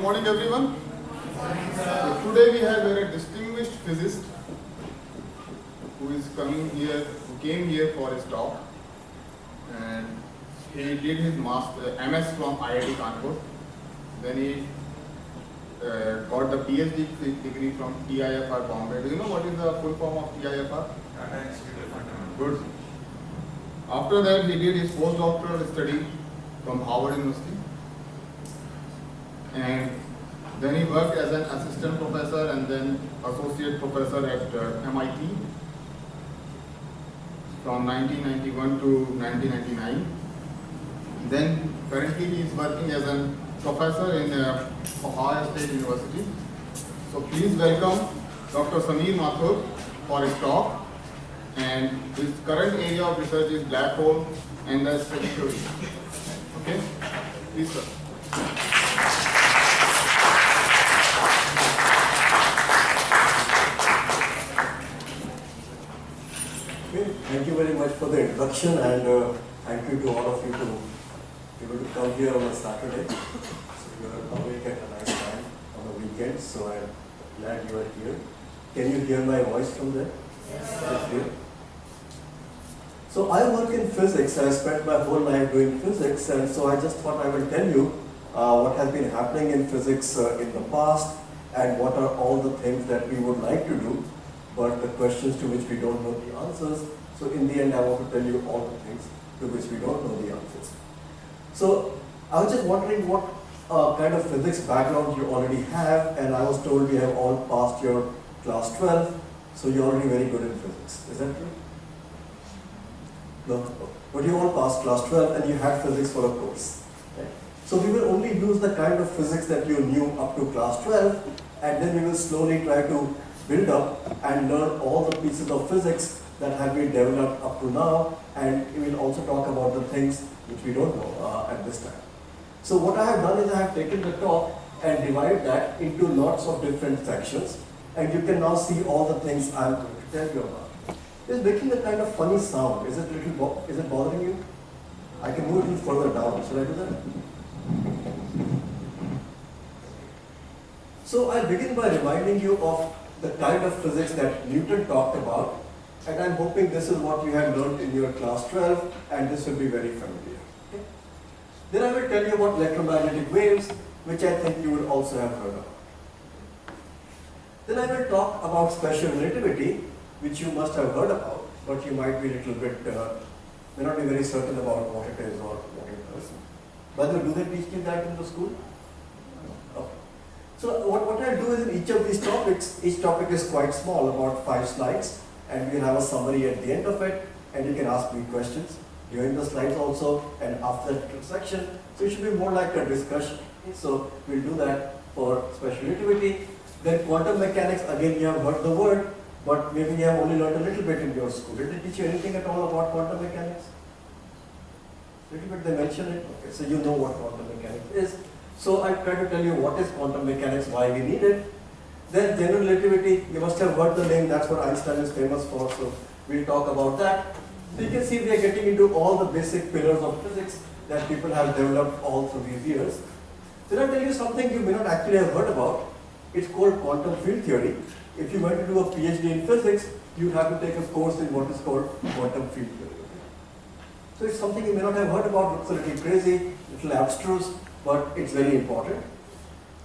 morning everyone. So today we have a very distinguished physicist who is coming here, who came here for his talk, and he did his MS from IIT Kanpur. Then he got the PhD degree from TIFR Bombay. Do you know what is the full form of TIFR? Tata Institute of Fundamental. Good. After that he did his postdoctoral study from Harvard University. And then he worked as an assistant professor and then associate professor at MIT from 1991 to 1999. Then currently he is working as a professor in Ohio State University. So please welcome Dr. Sameer Mathur for his talk. And his current area of research is black hole and the string theory. Okay? Please, sir. Thank you very much for the introduction, and thank you to all of you to be able to come here on a Saturday. So you are awake at a nice time on the weekend, so I'm glad you are here. Can you hear my voice from there? Yes. So I work in physics. I spent my whole life doing physics, and so I just thought I will tell you what has been happening in physics in the past and what are all the things that we would like to do, but the questions to which we don't know the answers. So in the end, I want to tell you all the things to which we don't know the answers. So I was just wondering what kind of physics background you already have, and I was told you have all passed your class 12, so you're already very good in physics. Is that true? No? But you all passed class 12 and you had physics for a course. Right? So we will only use the kind of physics that you knew up to class 12, and then we will slowly try to build up and learn all the pieces of physics that have been developed up to now, and we will also talk about the things which we don't know at this time. So what I have done is I have taken the talk and divided that into lots of different sections, and you can now see all the things I am going to tell you about. It's making a kind of funny sound. Is it bothering you? I can move it a little further down. Should I do that? So I'll begin by reminding you of the kind of physics that Newton talked about, and I'm hoping this is what you have learned in your class 12, and this will be very familiar. Okay? Then I will tell you about electromagnetic waves, which I think you will also have heard of. Then I will talk about special relativity, which you must have heard about, but you might be a little bit, may not be very certain about what it is or what it does. By the way, do they teach you that in the school? Okay. So what I'll do is in each of these topics, each topic is quite small, about 5 slides, and we'll have a summary at the end of it, and you can ask me questions during the slides also, and after that section. So it should be more like a discussion. So we'll do that for special relativity. Then quantum mechanics, again you have heard the word, but maybe you have only learned a little bit in your school. Did they teach you anything at all about quantum mechanics? Little bit they mentioned it. Okay, so you know what quantum mechanics is. So I'll try to tell you what is quantum mechanics, why we need it. Then general relativity, you must have heard the name, that's what Einstein is famous for, so we'll talk about that. So you can see we are getting into all the basic pillars of physics that people have developed all through these years. Then I'll tell you something you may not actually have heard about. It's called quantum field theory. If you want to do a PhD in physics, you have to take a course in what is called quantum field theory. So it's something you may not have heard about, looks a little crazy, a little abstruse, but it's very important.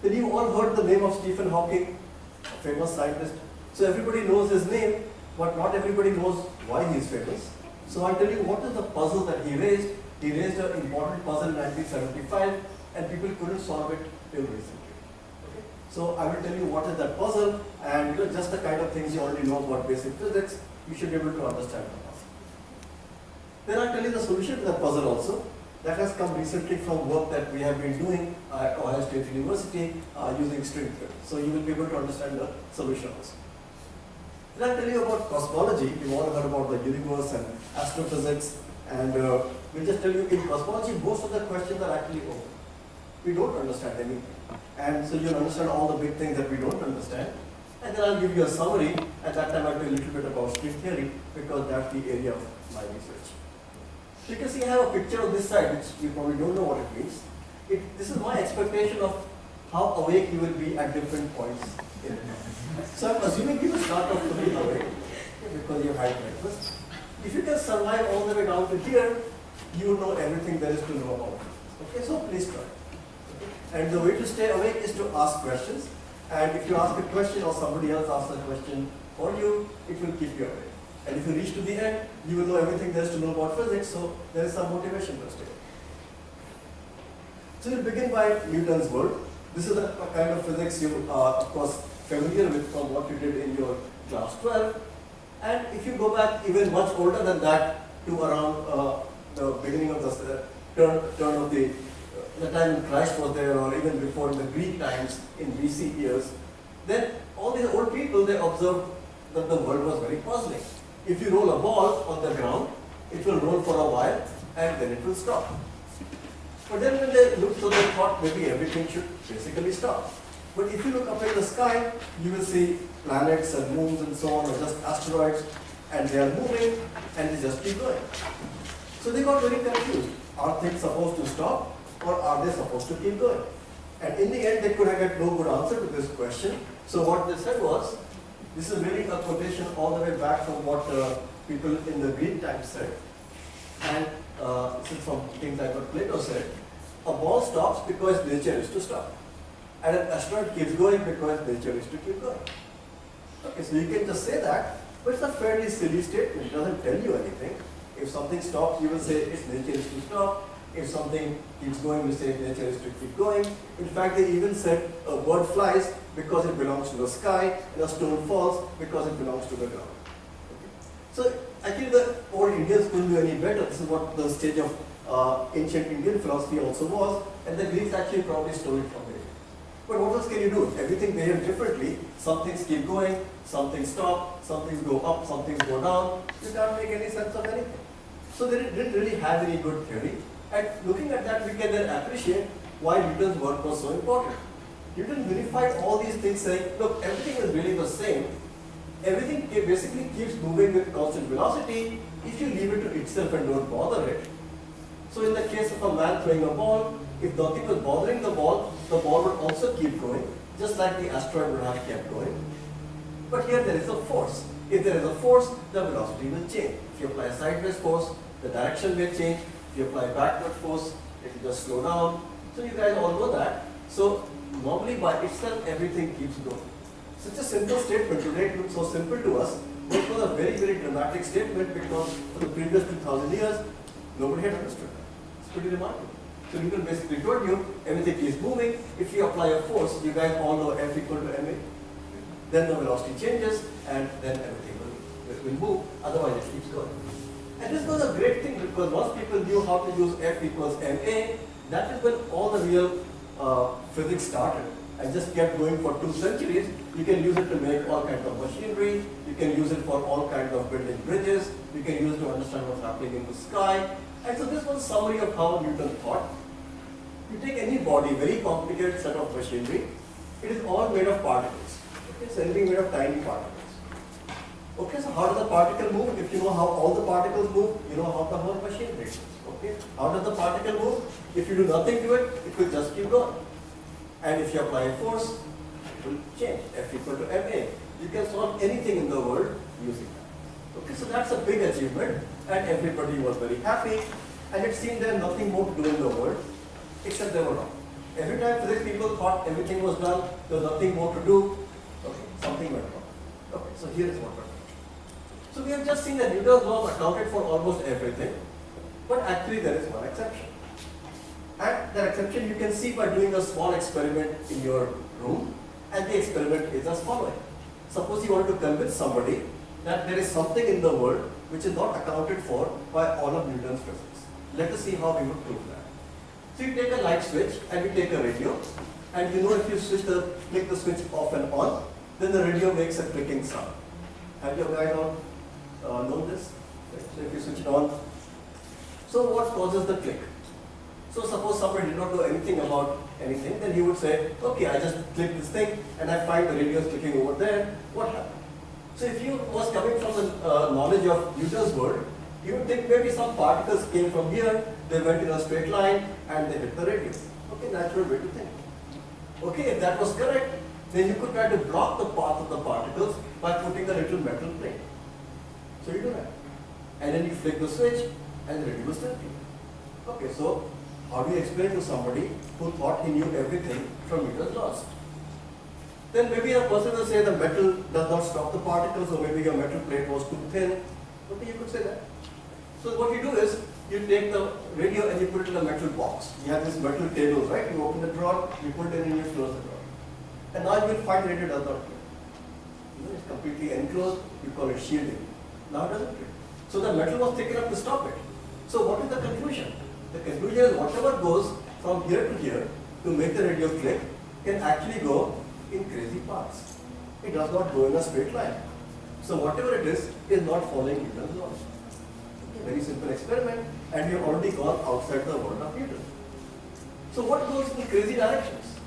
Then you all heard the name of Stephen Hawking, a famous scientist. So everybody knows his name, but not everybody knows why he is famous. So I'll tell you what is the puzzle that he raised. He raised an important puzzle in 1975, and people couldn't solve it till recently. Okay? So I will tell you what is that puzzle, and just the kind of things you already know about basic physics, you should be able to understand the puzzle. Then I'll tell you the solution to that puzzle also. That has come recently from work that we have been doing at Ohio State University using string theory. So you will be able to understand the solution also. Then I'll tell you about cosmology. You've all heard about the universe and astrophysics, and we'll just tell you in cosmology most of the questions are actually open. We don't understand anything. And so you'll understand all the big things that we don't understand. And then I'll give you a summary. At that time I'll tell you a little bit about string theory, because that's the area of my research. So you can see I have a picture on this side, which you probably don't know what it means. This is my expectation of how awake you will be at different points in it. So I'm assuming you will start off fully awake because you had breakfast. If you can survive all the way down to here, you will know everything there is to know about it. Okay, so please try. Okay? And the way to stay awake is to ask questions. And if you ask a question or somebody else asks a question for you, it will keep you awake. And if you reach to the end, you will know everything there is to know about physics, so there is some motivation to stay. So we'll begin by Newton's world. This is a kind of physics you are, of course, familiar with from what you did in your class 12. And if you go back even much older than that to around the beginning of the turn of the time when Christ was there, or even before in the Greek times in BC years, then all these old people, they observed that the world was very puzzling. If you roll a ball on the ground, it will roll for a while and then it will stop. But then when they looked, so they thought maybe everything should basically stop. But if you look up in the sky, you will see planets and moons and so on, or just asteroids, and they are moving and they just keep going. So they got very confused. Are things supposed to stop or are they supposed to keep going? And in the end, they could have got no good answer to this question. So what they said was, this is really a quotation all the way back from what people in the Greek times said. And this is from things like what Plato said. A ball stops because nature is to stop. And an asteroid keeps going because nature is to keep going. Okay, so you can just say that, but it's a fairly silly statement. It doesn't tell you anything. If something stops, you will say its nature is to stop. If something keeps going, you say nature is to keep going. In fact, they even said a bird flies because it belongs to the sky, and a stone falls because it belongs to the ground. Okay. So actually the old Indians couldn't do any better. This is what the stage of ancient Indian philosophy also was, and the Greeks actually probably stole it from there. But what else can you do? Everything behaves differently. Some things keep going, some things stop, some things go up, some things go down. You can't make any sense of anything. So they didn't really have any good theory. And looking at that, we can then appreciate why Newton's work was so important. Newton verified all these things saying, look, everything is really the same. Everything basically keeps moving with constant velocity if you leave it to itself and don't bother it. So in the case of a man throwing a ball, if nothing was bothering the ball would also keep going, just like the asteroid would have kept going. But here there is a force. If there is a force, the velocity will change. If you apply a sideways force, the direction will change. If you apply backward force, it will just slow down. So you guys all know that. So normally by itself, everything keeps going. Such a simple statement, today it looks so simple to us, but it was a very, very dramatic statement because for the previous 2000 years, nobody had understood that. It's pretty remarkable. So Newton basically told you, everything keeps moving. If you apply a force, you guys all know F equal to ma. Then the velocity changes, and then everything will move, otherwise it keeps going. And this was a great thing because once people knew how to use F equals ma, that is when all the real physics started and just kept going for 2 centuries. You can use it to make all kinds of machinery, you can use it for all kinds of building bridges, you can use it to understand what's happening in the sky. And so this was a summary of how Newton thought. You take any body, very complicated set of machinery, it is all made of particles. Okay, it's anything made of tiny particles. Okay, so how does the particle move? If you know how all the particles move, you know how the whole machine moves. Okay, how does the particle move? If you do nothing to it, it will just keep going. And if you apply a force, it will change. F equal to ma. You can solve anything in the world using that. Okay, so that's a big achievement, and everybody was very happy. And it seemed there was nothing more to do in the world, except they were wrong. Every time physics people thought everything was done, there was nothing more to do, okay, something went wrong. Okay, so here is what went wrong. So we have just seen that Newton's laws accounted for almost everything, but actually there is one exception. And that exception you can see by doing a small experiment in your room, and the experiment is as following. Suppose you want to convince somebody that there is something in the world which is not accounted for by all of Newton's physics. Let us see how we would prove that. So you take a light switch and you take a radio, and you know if you click the switch off and on, then the radio makes a clicking sound. Have you guys all known this? Right. So if you switch it on, so what causes the click? So suppose somebody did not know anything about anything, then he would say, okay, I just click this thing and I find the radio is clicking over there. What happened? So if you was coming from the knowledge of Newton's world, you would think maybe some particles came from here, they went in a straight line and they hit the radio. Okay, natural way to think. Okay, if that was correct, then you could try to block the path of the particles by putting a little metal plate. So you do that. And then you flick the switch and the radio will still be. Okay, so how do you explain to somebody who thought he knew everything from Newton's laws? Then maybe a person will say the metal does not stop the particles, or maybe your metal plate was too thin. Okay, you could say that. So what you do is, you take the radio and you put it in a metal box. You have this metal table, right? You open the drawer, you put it in and you close the drawer. And now you will find the radio does not click. It's completely enclosed, you call it shielding. Now it doesn't click. So the metal was thick enough to stop it. So what is the conclusion? The conclusion is whatever goes from here to here to make the radio click can actually go in crazy paths. It does not go in a straight line. So whatever it is not following Newton's law. Very simple experiment, and we have already gone outside the world of Newton. So what goes in crazy directions?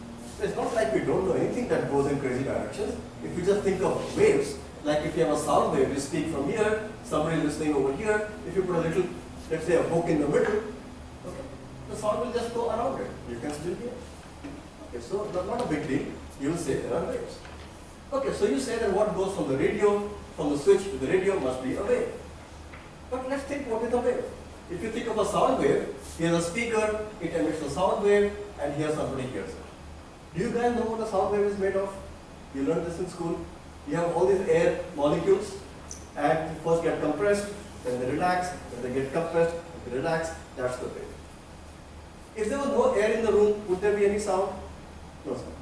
It's not like we don't know anything that goes in crazy directions. If you just think of waves, like if you have a sound wave, you speak from here, somebody is listening over here, if you put a little, let's say a hook in the middle, okay, the sound will just go around it. You can still hear. Okay, so not a big deal. You will say there are waves. Okay, so you say that what goes from the radio, from the switch to the radio must be a wave. But let's think what is a wave. If you think of a sound wave, here's a speaker, it emits a sound wave, and here somebody hears it. Do you guys know what a sound wave is made of? You learned this in school. You have all these air molecules, and they first get compressed, then they relax, then they get compressed, then they relax. That's the wave. If there was no air in the room, would there be any sound? No sound.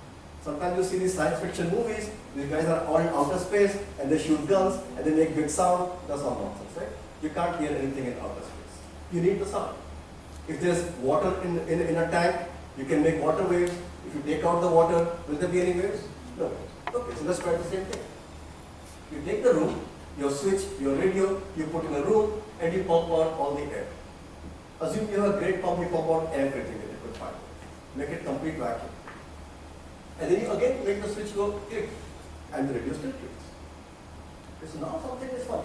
Sometimes you see these science fiction movies, these guys are all in outer space, and they shoot guns, and they make big sound. That's all nonsense, right? You can't hear anything in outer space. You need the sound. If there's water in a tank, you can make water waves. If you take out the water, will there be any waves? No waves. Okay, so let's try the same thing. You take the room, your switch, your radio, you put in a room, and you pump out all the air. Assume you have a great pump, you pump out everything that you could find. Make it complete vacuum. And then you again make the switch go click, and the radio still clicks. So now something is fun.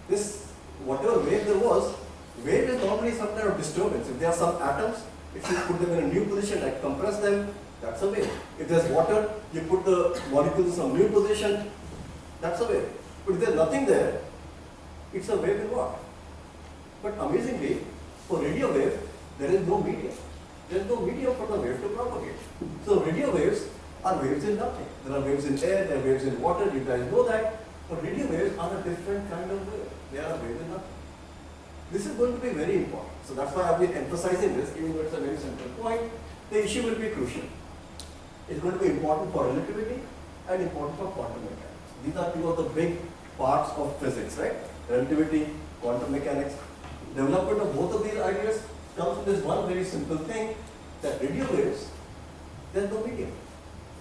This, whatever wave there was, wave is normally some kind of disturbance. If there are some atoms, if you put them in a new position, like compress them, that's a wave. If there's water, you put the molecules in some new position, that's a wave. But if there's nothing there, it's a wave in what? But amazingly, for radio wave, there is no medium. There is no medium for the wave to propagate. So radio waves are waves in nothing. There are waves in air, there are waves in water, you guys know that. But radio waves are a different kind of wave. They are a wave in nothing. This is going to be very important. So that's why I've been emphasizing this, even though it's a very simple point. The issue will be crucial. It's going to be important for relativity and important for quantum mechanics. These are two of the big parts of physics, right? Relativity, quantum mechanics. Development of both of these ideas comes from this one very simple thing, that radio waves, there's no medium.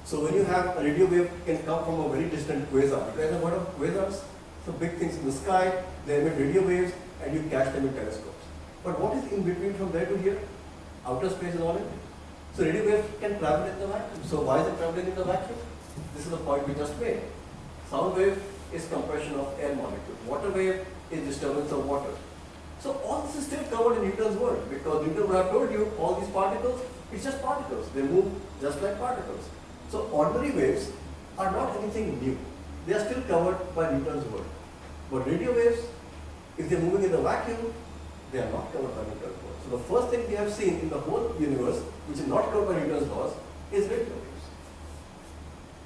So when you have a radio wave can come from a very distant quasar. You guys have heard of quasars? So big things in the sky, they emit radio waves and you catch them in telescopes. But what is in between from there to here? Outer space is all empty. So radio waves can travel in the vacuum. So why is it traveling in the vacuum? This is the point we just made. Sound wave is compression of air molecules. Water wave is disturbance of water. So all this is still covered in Newton's world, because Newton would have told you all these particles, it's just particles. They move just like particles. So ordinary waves are not anything new. They are still covered by Newton's world. But radio waves, if they are moving in the vacuum, they are not covered by Newton's world. So the first thing we have seen in the whole universe, which is not covered by Newton's laws, is radio waves.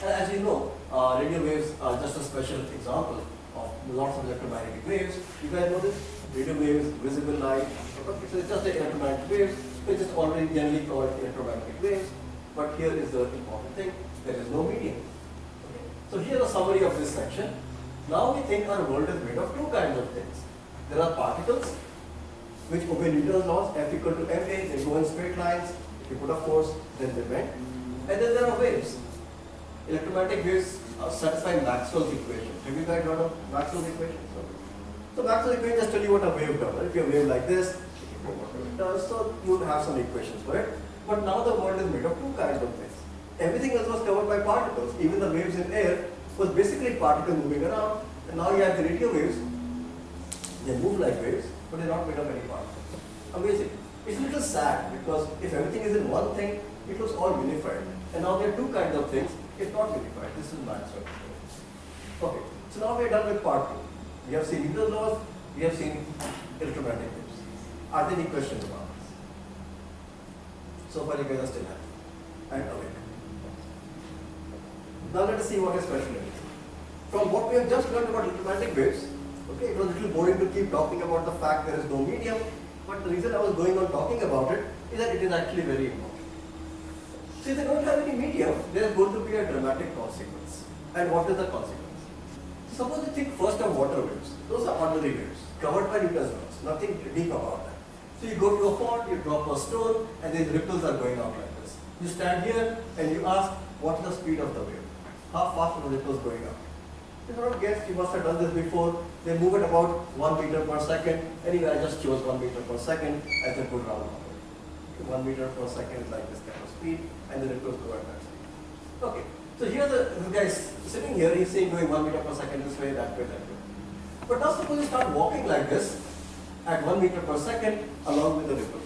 And as you know, radio waves are just a special example of lots of electromagnetic waves. You guys know this? Radio waves, visible light. So it's just electromagnetic waves, which is already generally called electromagnetic waves. But here is the important thing, there is no medium. Okay. So here's a summary of this section. Now we think our world is made of two kinds of things. There are particles, which obey Newton's laws, F equal to ma, they go in straight lines. If you put a force, then they bend. And then there are waves. Electromagnetic waves satisfy Maxwell's equation. Have you guys heard of Maxwell's equation? So Maxwell's equation just tell you what a wave does. If you have a wave like this, it does, so you would have some equations for it. But now the world is made of two kinds of things. Everything else was covered by particles. Even the waves in air was basically particles moving around. And now you have the radio waves. They move like waves, but they're not made of any particles. Amazing. It's a little sad, because if everything is in one thing, it was all unified. And now there are two kinds of things, it's not unified. This is Maxwell. Okay, so now we are done with part 2. We have seen Newton's laws, we have seen electromagnetic waves. Are there any questions about this? So far you guys are still happy and awake. Now let us see what is special in it. From what we have just learned about electromagnetic waves, okay, it was a little boring to keep talking about the fact there is no medium, but the reason I was going on talking about it is that it is actually very important. See, if they don't have any medium, there is going to be a dramatic consequence. And what is the consequence? Suppose you think first of water waves. Those are ordinary waves, covered by Newton's laws, nothing deep about that. So you go to a pond, you drop a stone, and these ripples are going out like this. You stand here and you ask, what is the speed of the wave? How fast are the ripples going up? You cannot guess, you must have done this before. They move at about 1 meter per second. Anyway, I just chose 1 meter per second as a good round number. 1 meter per second is like this kind of speed, and the ripples go at that speed. Okay, so here the guy is sitting here, he's saying going 1 meter per second this way, that way, that way. But now suppose you start walking like this at 1 meter per second along with the ripple.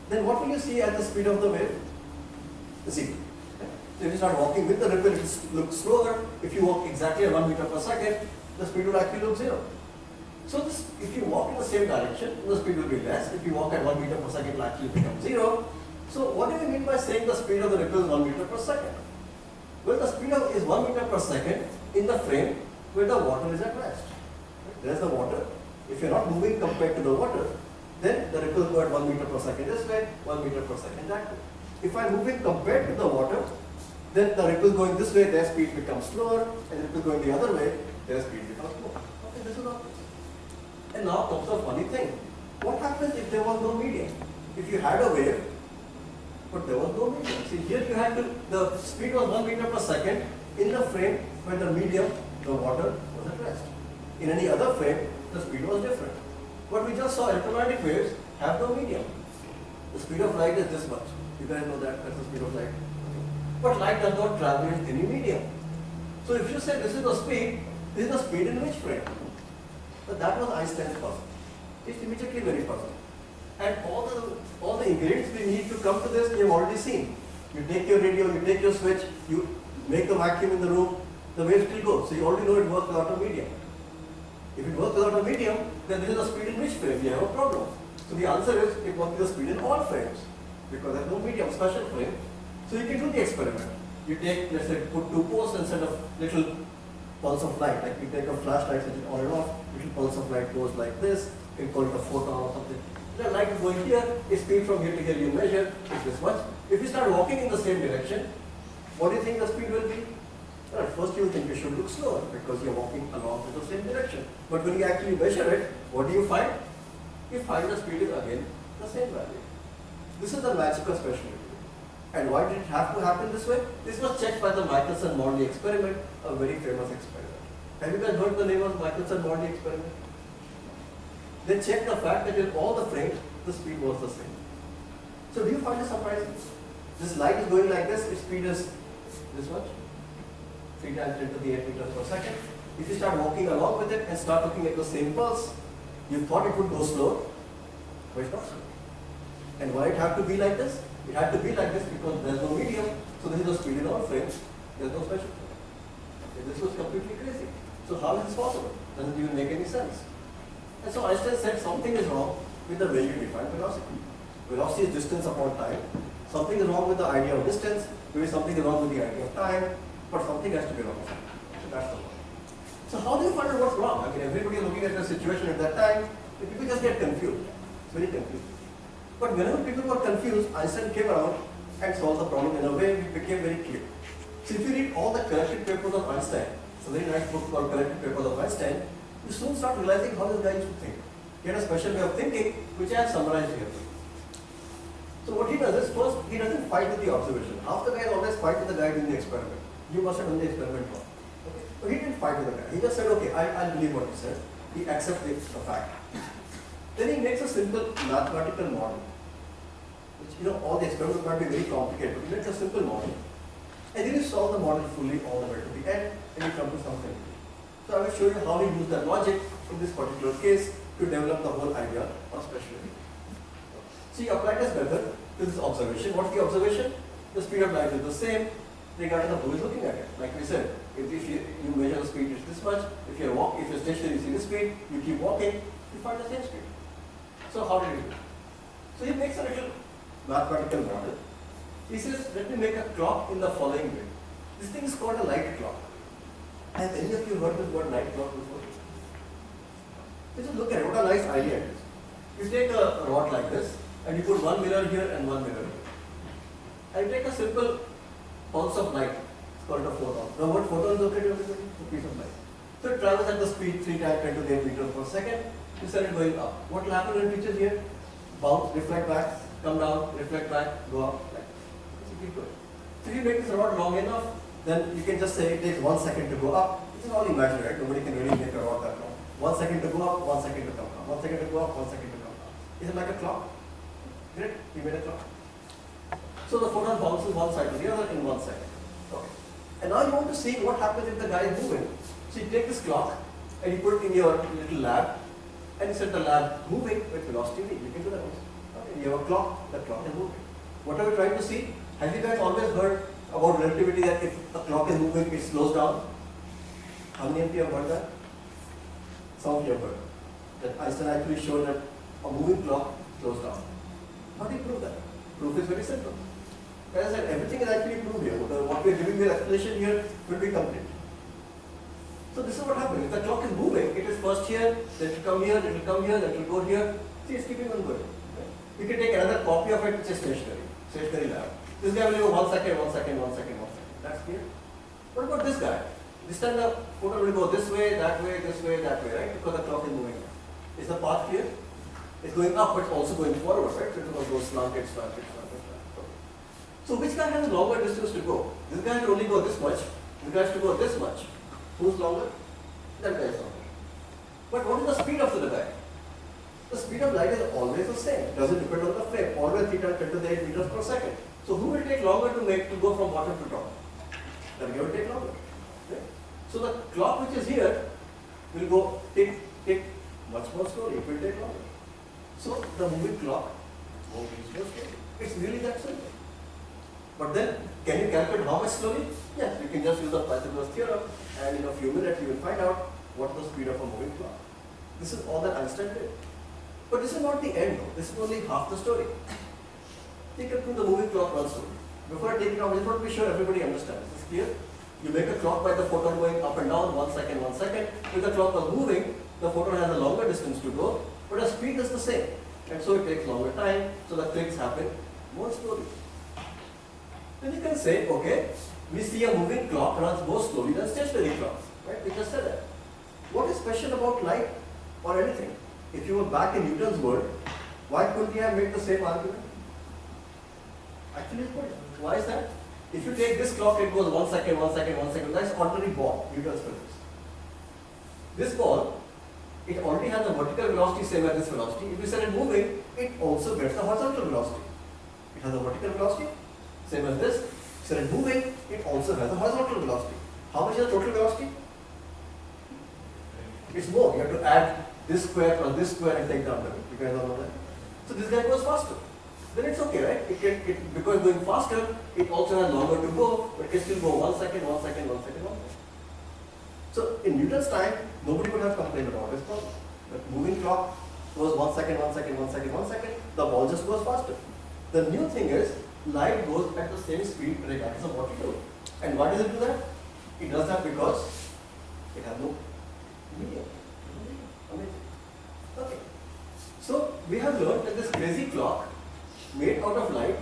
Then what will you see at the speed of the wave? Zero. So if you start walking with the ripple, it will look slower. If you walk exactly at 1 meter per second, the speed will actually look zero. So this, if you walk in the same direction, the speed will be less. If you walk at 1 meter per second, it will actually become zero. So what do we mean by saying the speed of the ripple is 1 meter per second? Well, the speed of is 1 meter per second in the frame where the water is at rest. There is the water. If you are not moving compared to the water, then the ripples go at 1 meter per second this way, 1 meter per second that way. If I am moving compared to the water, then the ripple going this way, their speed becomes slower, and the ripple going the other way, their speed becomes more. Okay, this is all. And now comes the funny thing. What happens if there was no medium? If you had a wave, but there was no medium. See, here you had the speed was 1 meter per second in the frame where the medium, the water, was at rest. In any other frame, the speed was different. But we just saw electromagnetic waves have no medium. The speed of light is this much. You guys know that, that's the speed of light. But light does not travel in any medium. So if you say this is the speed, this is the speed in which frame? But that was Einstein's puzzle. It's immediately very puzzling. And all the ingredients we need to come to this, we have already seen. You take your radio, you take your switch, you make a vacuum in the room, the wave still goes. So you already know it works without a medium. If it works without a medium, then this is the speed in which frame? You have a problem. So the answer is it must be the speed in all frames, because there is no medium, special frame. So you can do the experiment. You take, let's say, put 2 posts instead of little pulse of light. Like you take a flashlight, switch it on and off, little pulse of light goes like this. You can call it a photon or something. The light is going here, its speed from here to here you measure, it's this much. If you start walking in the same direction, what do you think the speed will be? Well, at first you will think it should look slower because you're walking along with the same direction. But when you actually measure it, what do you find? You find the speed is again the same value. This is the magical specialty. And why did it have to happen this way? This was checked by the Michelson-Morley experiment, a very famous experiment. Have you guys heard the name of Michelson-Morley experiment? They checked the fact that in all the frames, the speed was the same. So do you find it surprising? This light is going like this, its speed is this much, 3 times 10 to the 8 meters per second. If you start walking along with it and start looking at the same pulse, you thought it would go slow, but it's not slow. And why it had to be like this? It had to be like this because there's no medium, so this is the speed in all frames, there's no special frame. Okay, this was completely crazy. So how is this possible? Doesn't even make any sense. And so Einstein said something is wrong with the way you define velocity. Velocity is distance upon time. Something is wrong with the idea of distance, maybe something is wrong with the idea of time, but something has to be wrong. So that's the one. So how do you find out what's wrong? I mean, everybody is looking at the situation at that time, and people just get confused. It's very confusing. But whenever people were confused, Einstein came around and solved the problem in a way which became very clear. So if you read all the collected papers of Einstein, it's a very nice book called Collected Papers of Einstein, you soon start realizing how this guy used to think. He had a special way of thinking, which I have summarized here. So what he does is, first, he doesn't fight with the observation. Half the guys always fight with the guy doing the experiment. You must have done the experiment wrong. Okay. But he didn't fight with the guy. He just said, okay, I'll believe what he said. He accepts the fact. Then he makes a simple mathematical model. Which, all the experiments might be very complicated, but he makes a simple model. And then you solve the model fully all the way to the end, and you come to something. So I will show you how he used that logic in this particular case to develop the whole idea of speciality. So he applied this method to this observation. What's the observation? the speed of light is the same regardless of who is looking at it. Like we said, if you measure the speed, it's this much. If you're stationary, you see the speed, you keep walking, you find the same speed. So how did he do it? So he makes a little mathematical model. He says, let me make a clock in the following way. This thing is called a light clock. Have any of you heard this word light clock before? Just look at it, what a nice idea it is. You take a rod like this, and you put one mirror here and one mirror here. And you take a simple pulse of light, it's called a photon. Now what photon is okay to everybody? It's a piece of light. So it travels at the speed 3 times 10 to the 8 meters per second. You send it going up. What will happen when it reaches here? Bounce, reflect back, come down, reflect back, go up, like this. So keep going. So if you make this rod long enough, then you can just say it takes 1 second to go up. This is all imaginary, right? Nobody can really make a rod that long. 1 second to go up, 1 second to come down. 1 second to go up, 1 second to come down. Is it like a clock? Great, you made a clock. So the photon bounces one side to the other in 1 second. Okay. And now you want to see what happens if the guy is moving. So you take this clock and you put it in your little lab and you set the lab moving with velocity v. You can do that also. Okay. You have a clock, the clock is moving. What are we trying to see? Have you guys always heard about relativity, that if a clock is moving, it slows down? How many of you have heard that? Some of you have heard that Einstein actually showed that a moving clock slows down. How do you prove that? Proof is very simple. As I said, everything is actually proved here. What we are giving the explanation here will be complete. So this is what happens. If the clock is moving, it is first here, then it will come here, it will come here, then it will go here. See, it's keeping on going. You can take another copy of it, which is stationary lab. This guy will go 1 second, 1 second, 1 second, 1 second. That's clear. What about this guy? This time the photon will go this way, that way, this way, that way, right? Because the clock is moving. Is the path clear? It's going up, but also going forward, right? So it will go slanted, slanted, slanted, slanted. So which guy has a longer distance to go? This guy will only go this much. This guy has to go this much. Who's longer? That guy is longer. But what is the speed of the guy? The speed of light is always the same. It doesn't depend on the frame. Always 3 times 10 to the 8 meters per second. So who will take longer to go from bottom to top? That guy will take longer. Right? So the clock which is here will go tick, tick, much more slowly. It will take longer. So the moving clock moves more slowly. It's really that simple. But then, can you calculate how much slowly? Yes, you can just use the Pythagoras theorem, and in a few minutes you will find out what the speed of a moving clock. This is all that Einstein did. But this is not the end though. This is only half the story. Take it to the moving clock runs through. Before I take it off, I just want to be sure everybody understands. Is this clear? You make a clock by the photon going up and down, 1 second, 1 second. If the clock was moving, the photon has a longer distance to go, but the speed is the same. And so it takes longer time, so the clicks happen more slowly. Then you can say, okay, we see a moving clock runs more slowly than stationary clocks. Right? We just said that. What is special about light or anything? If you were back in Newton's world, why couldn't he have made the same argument? Actually, he could. Why is that? If you take this clock, it goes 1 second, 1 second, 1 second. That's ordinary ball, Newton's physics. This ball, it already has a vertical velocity same as this velocity. If you set it moving, it also gets the horizontal velocity. It has a vertical velocity, same as this. Set it moving, it also has a horizontal velocity. How much is the total velocity? It's more. You have to add this square plus this square and take down the limit. You guys all know that? So this guy goes faster. Then it's okay, right? Because it's going faster, it also has longer to go, but it can still go 1 second, 1 second, 1 second, 1 second. So in Newton's time, nobody would have complained about this problem. The moving clock goes 1 second, 1 second, 1 second, 1 second, the ball just goes faster. The new thing is, light goes at the same speed regardless of what you do. And why does it do that? It does that because it has no medium. Amazing. Okay. So we have learned that this crazy clock made out of light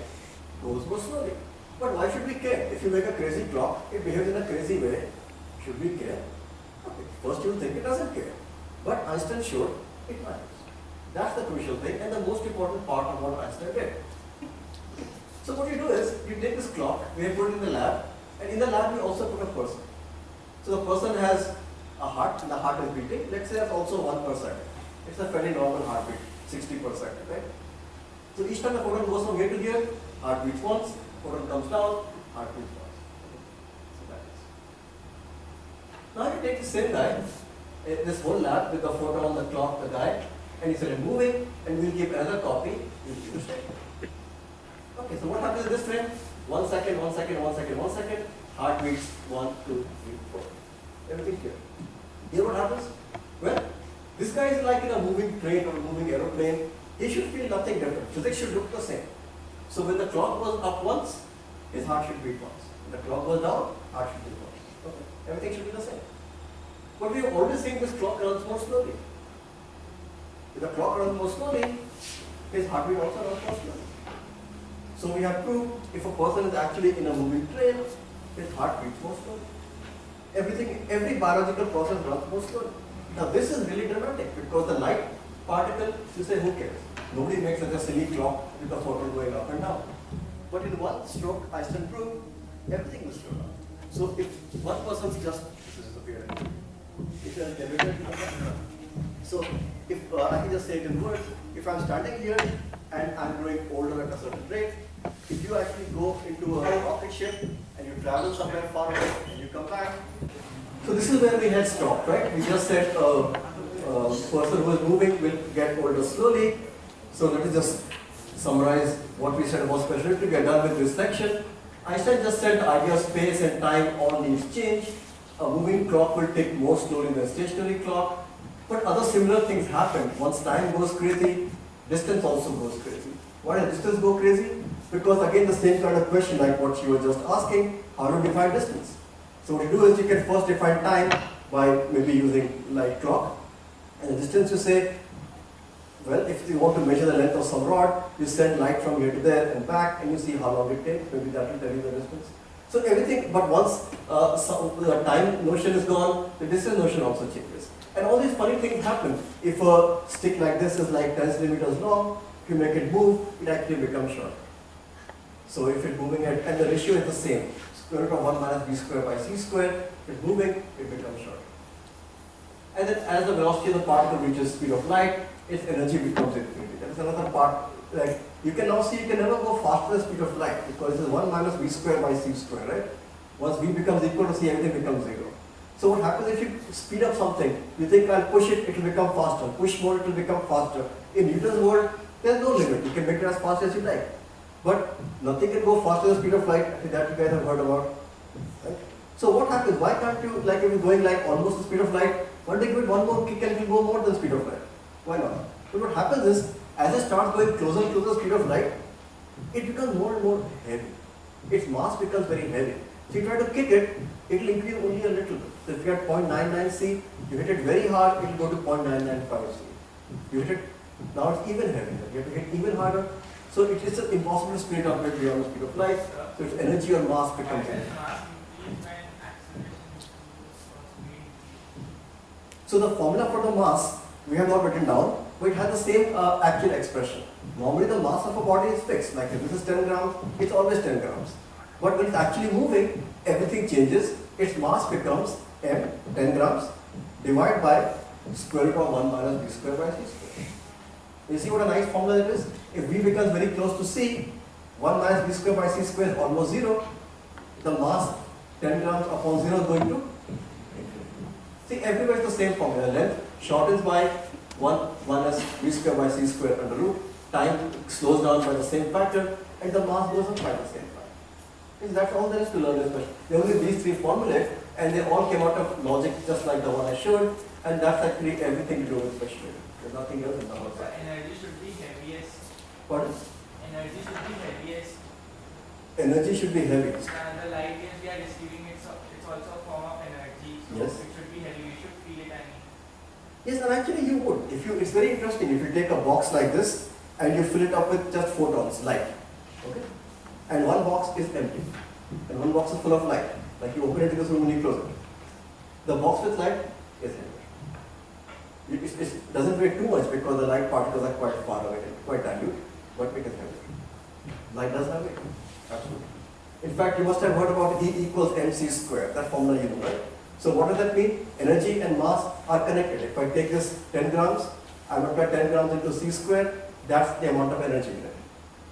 goes more slowly. But why should we care? If you make a crazy clock, it behaves in a crazy way. Should we care? Okay. First you will think it doesn't care. But Einstein showed it matters. That's the crucial thing and the most important part of what Einstein did. So what you do is, you take this clock, we have put it in the lab, and in the lab we also put a person. So the person has a heart, and the heart is beating. Let's say that's also 1%. It's a fairly normal heartbeat, 60%, right? So each time the photon goes from here to here, heart beats once, photon comes down, heart beats once. So that is. Now you take the same guy, this whole lab with the photon, the clock, the guy, and you set it moving, and we'll give another copy, we'll give it straight. Okay, so what happens in this frame? 1 second, 1 second, 1 second, 1 second, heart beats 1, 2, 3, 4. Everything here. You know what happens? Well, this guy is like in a moving train or a moving aeroplane. He should feel nothing different. Physics should look the same. So when the clock goes up once, his heart should beat once. When the clock goes down, heart should beat once. Okay. Everything should be the same. But we have always seen this clock runs more slowly. If the clock runs more slowly, his heartbeat also runs more slowly. So we have proved if a person is actually in a moving train, his heart beats more slowly. Every biological process runs more slowly. Now this is really dramatic because the light particle, you say who cares? Nobody makes such a silly clock with the photon going up and down. But in one stroke, Einstein proved everything will slow down. So if one person's just, this is appearing. If you are limited, so if I can just say it in words, if I'm standing here and I'm growing older at a certain rate, if you actually go into a rocket ship and you travel somewhere far away and you come back, so this is where we had stopped, right? We just said person who is moving will get older slowly. So let us just summarize what we said about special relativity. We are done with this section. Einstein just said the idea of space and time all needs change. A moving clock will tick more slowly than a stationary clock. But other similar things happen. Once time goes crazy, distance also goes crazy. Why does distance go crazy? Because again the same kind of question like what you were just asking, how to define distance? So what you do is you can first define time by maybe using light clock. And the distance you say, well, if you want to measure the length of some rod, you send light from here to there and back and you see how long it takes. Maybe that will tell you the distance. So everything, but once the time notion is gone, the distance notion also changes. And all these funny things happen. If a stick like this is like 10 centimeters long, if you make it move, it actually becomes short. So if it's moving at, and the ratio is the same, square root of 1 minus b square by c square, if it's moving, it becomes short. And then as the velocity of the particle reaches speed of light, its energy becomes infinity. That is another part, like you can now see you can never go faster than the speed of light because it is 1 minus v square by c square, right? Once v becomes equal to c, everything becomes 0. So what happens if you speed up something, you think I'll push it, it will become faster. Push more, it will become faster. In Newton's world, there's no limit. You can make it as fast as you like. But nothing can go faster than the speed of light, that you guys have heard about. Right? So what happens? Why can't you, like if you're going like almost the speed of light, one day give it one more kick and it will go more than the speed of light. Why not? But what happens is, as it starts going closer and closer to the speed of light, it becomes more and more heavy. Its mass becomes very heavy. So you try to kick it, it will increase only a little bit. So if you had 0.99 c, you hit it very hard, it will go to 0.995 c. You hit it, now it's even heavier. You have to hit even harder. So it is impossible to speed it up beyond the speed of light. So its energy or mass becomes heavy. So the formula for the mass, we have not written down, but it has the same actual expression. Normally the mass of a body is fixed, like if this is 10 grams, it's always 10 grams. But when it's actually moving, everything changes. Its mass becomes m, 10 grams, divided by square root of 1 minus b square by c square. You see what a nice formula it is? If v becomes very close to c, 1 minus b square by c square is almost 0. The mass 10 grams upon 0 is going to see, everywhere is the same formula. Length shortens by 1 minus b square by c square under root. Time slows down by the same factor, and the mass goes up by the same factor. That's all there is to learn this question. There are only these three formulae, and they all came out of logic just like the one I showed, and that's actually everything to do with special relativity. There's nothing else in the whole thing. Energy should be heaviest. Pardon? Energy should be heaviest. Energy should be heavy. And the light is we are receiving, it's also a form of energy. So Yes. it should be heavy. We should feel it. Yes, and actually you would. It's very interesting. If you take a box like this and you fill it up with just photons, light, okay, and one box is empty, and one box is full of light. Like you open it in this room and you close it. The box with light is heavier. It doesn't weigh too much because the light particles are quite far away, quite dilute, but it is heavier. Light does have weight. Absolutely. In fact, you must have heard about E equals mc square. That formula you know, right? So what does that mean? Energy and mass are connected. If I take this 10 grams, I multiply 10 grams into c square, that's the amount of energy in it.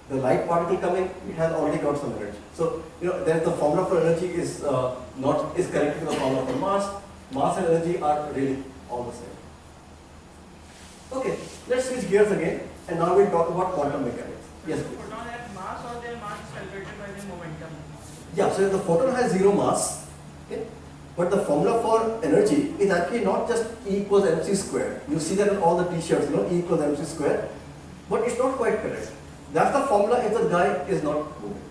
The light particle coming, it has already got some energy. So, there's the formula for energy is connected to the formula for mass. Mass and energy are really all the same. Okay, let's switch gears again, and now we'll talk about quantum mechanics. Yes, please. Photon have mass or their mass is calculated by the momentum. Yeah, so the photon has zero mass, okay? But the formula for energy is actually not just E equals mc square. You see that in all the t-shirts, E equals mc square. But it's not quite correct. That's the formula if the guy is not moving.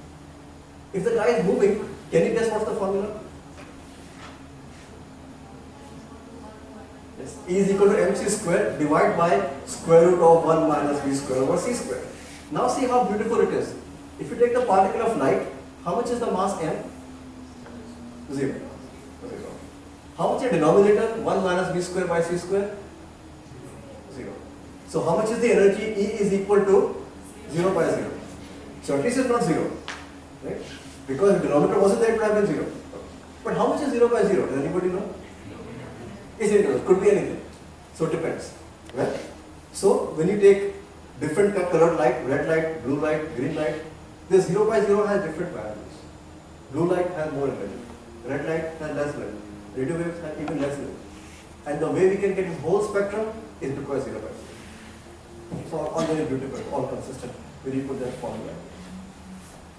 If the guy is moving, can you guess what's the formula? Yes, E is equal to mc square divided by square root of 1 minus v square over c square. Now see how beautiful it is. If you take the particle of light, how much is the mass m? 0. How much is the denominator? 1 minus v square by c square? 0. So how much is the energy? E is equal to 0 by 0. So at least it's not 0. Right? Because if the denominator wasn't there, it would have been 0. But how much is 0 by 0? Does anybody know? Is it could be anything. So it depends. Right? So when you take different colored light, red light, blue light, green light, this 0 by 0 has different values. Blue light has more energy. Red light has less energy. Radio waves have even less energy. And the way we can get this whole spectrum is because 0 by 0. So all very beautiful, all consistent when you put that formula.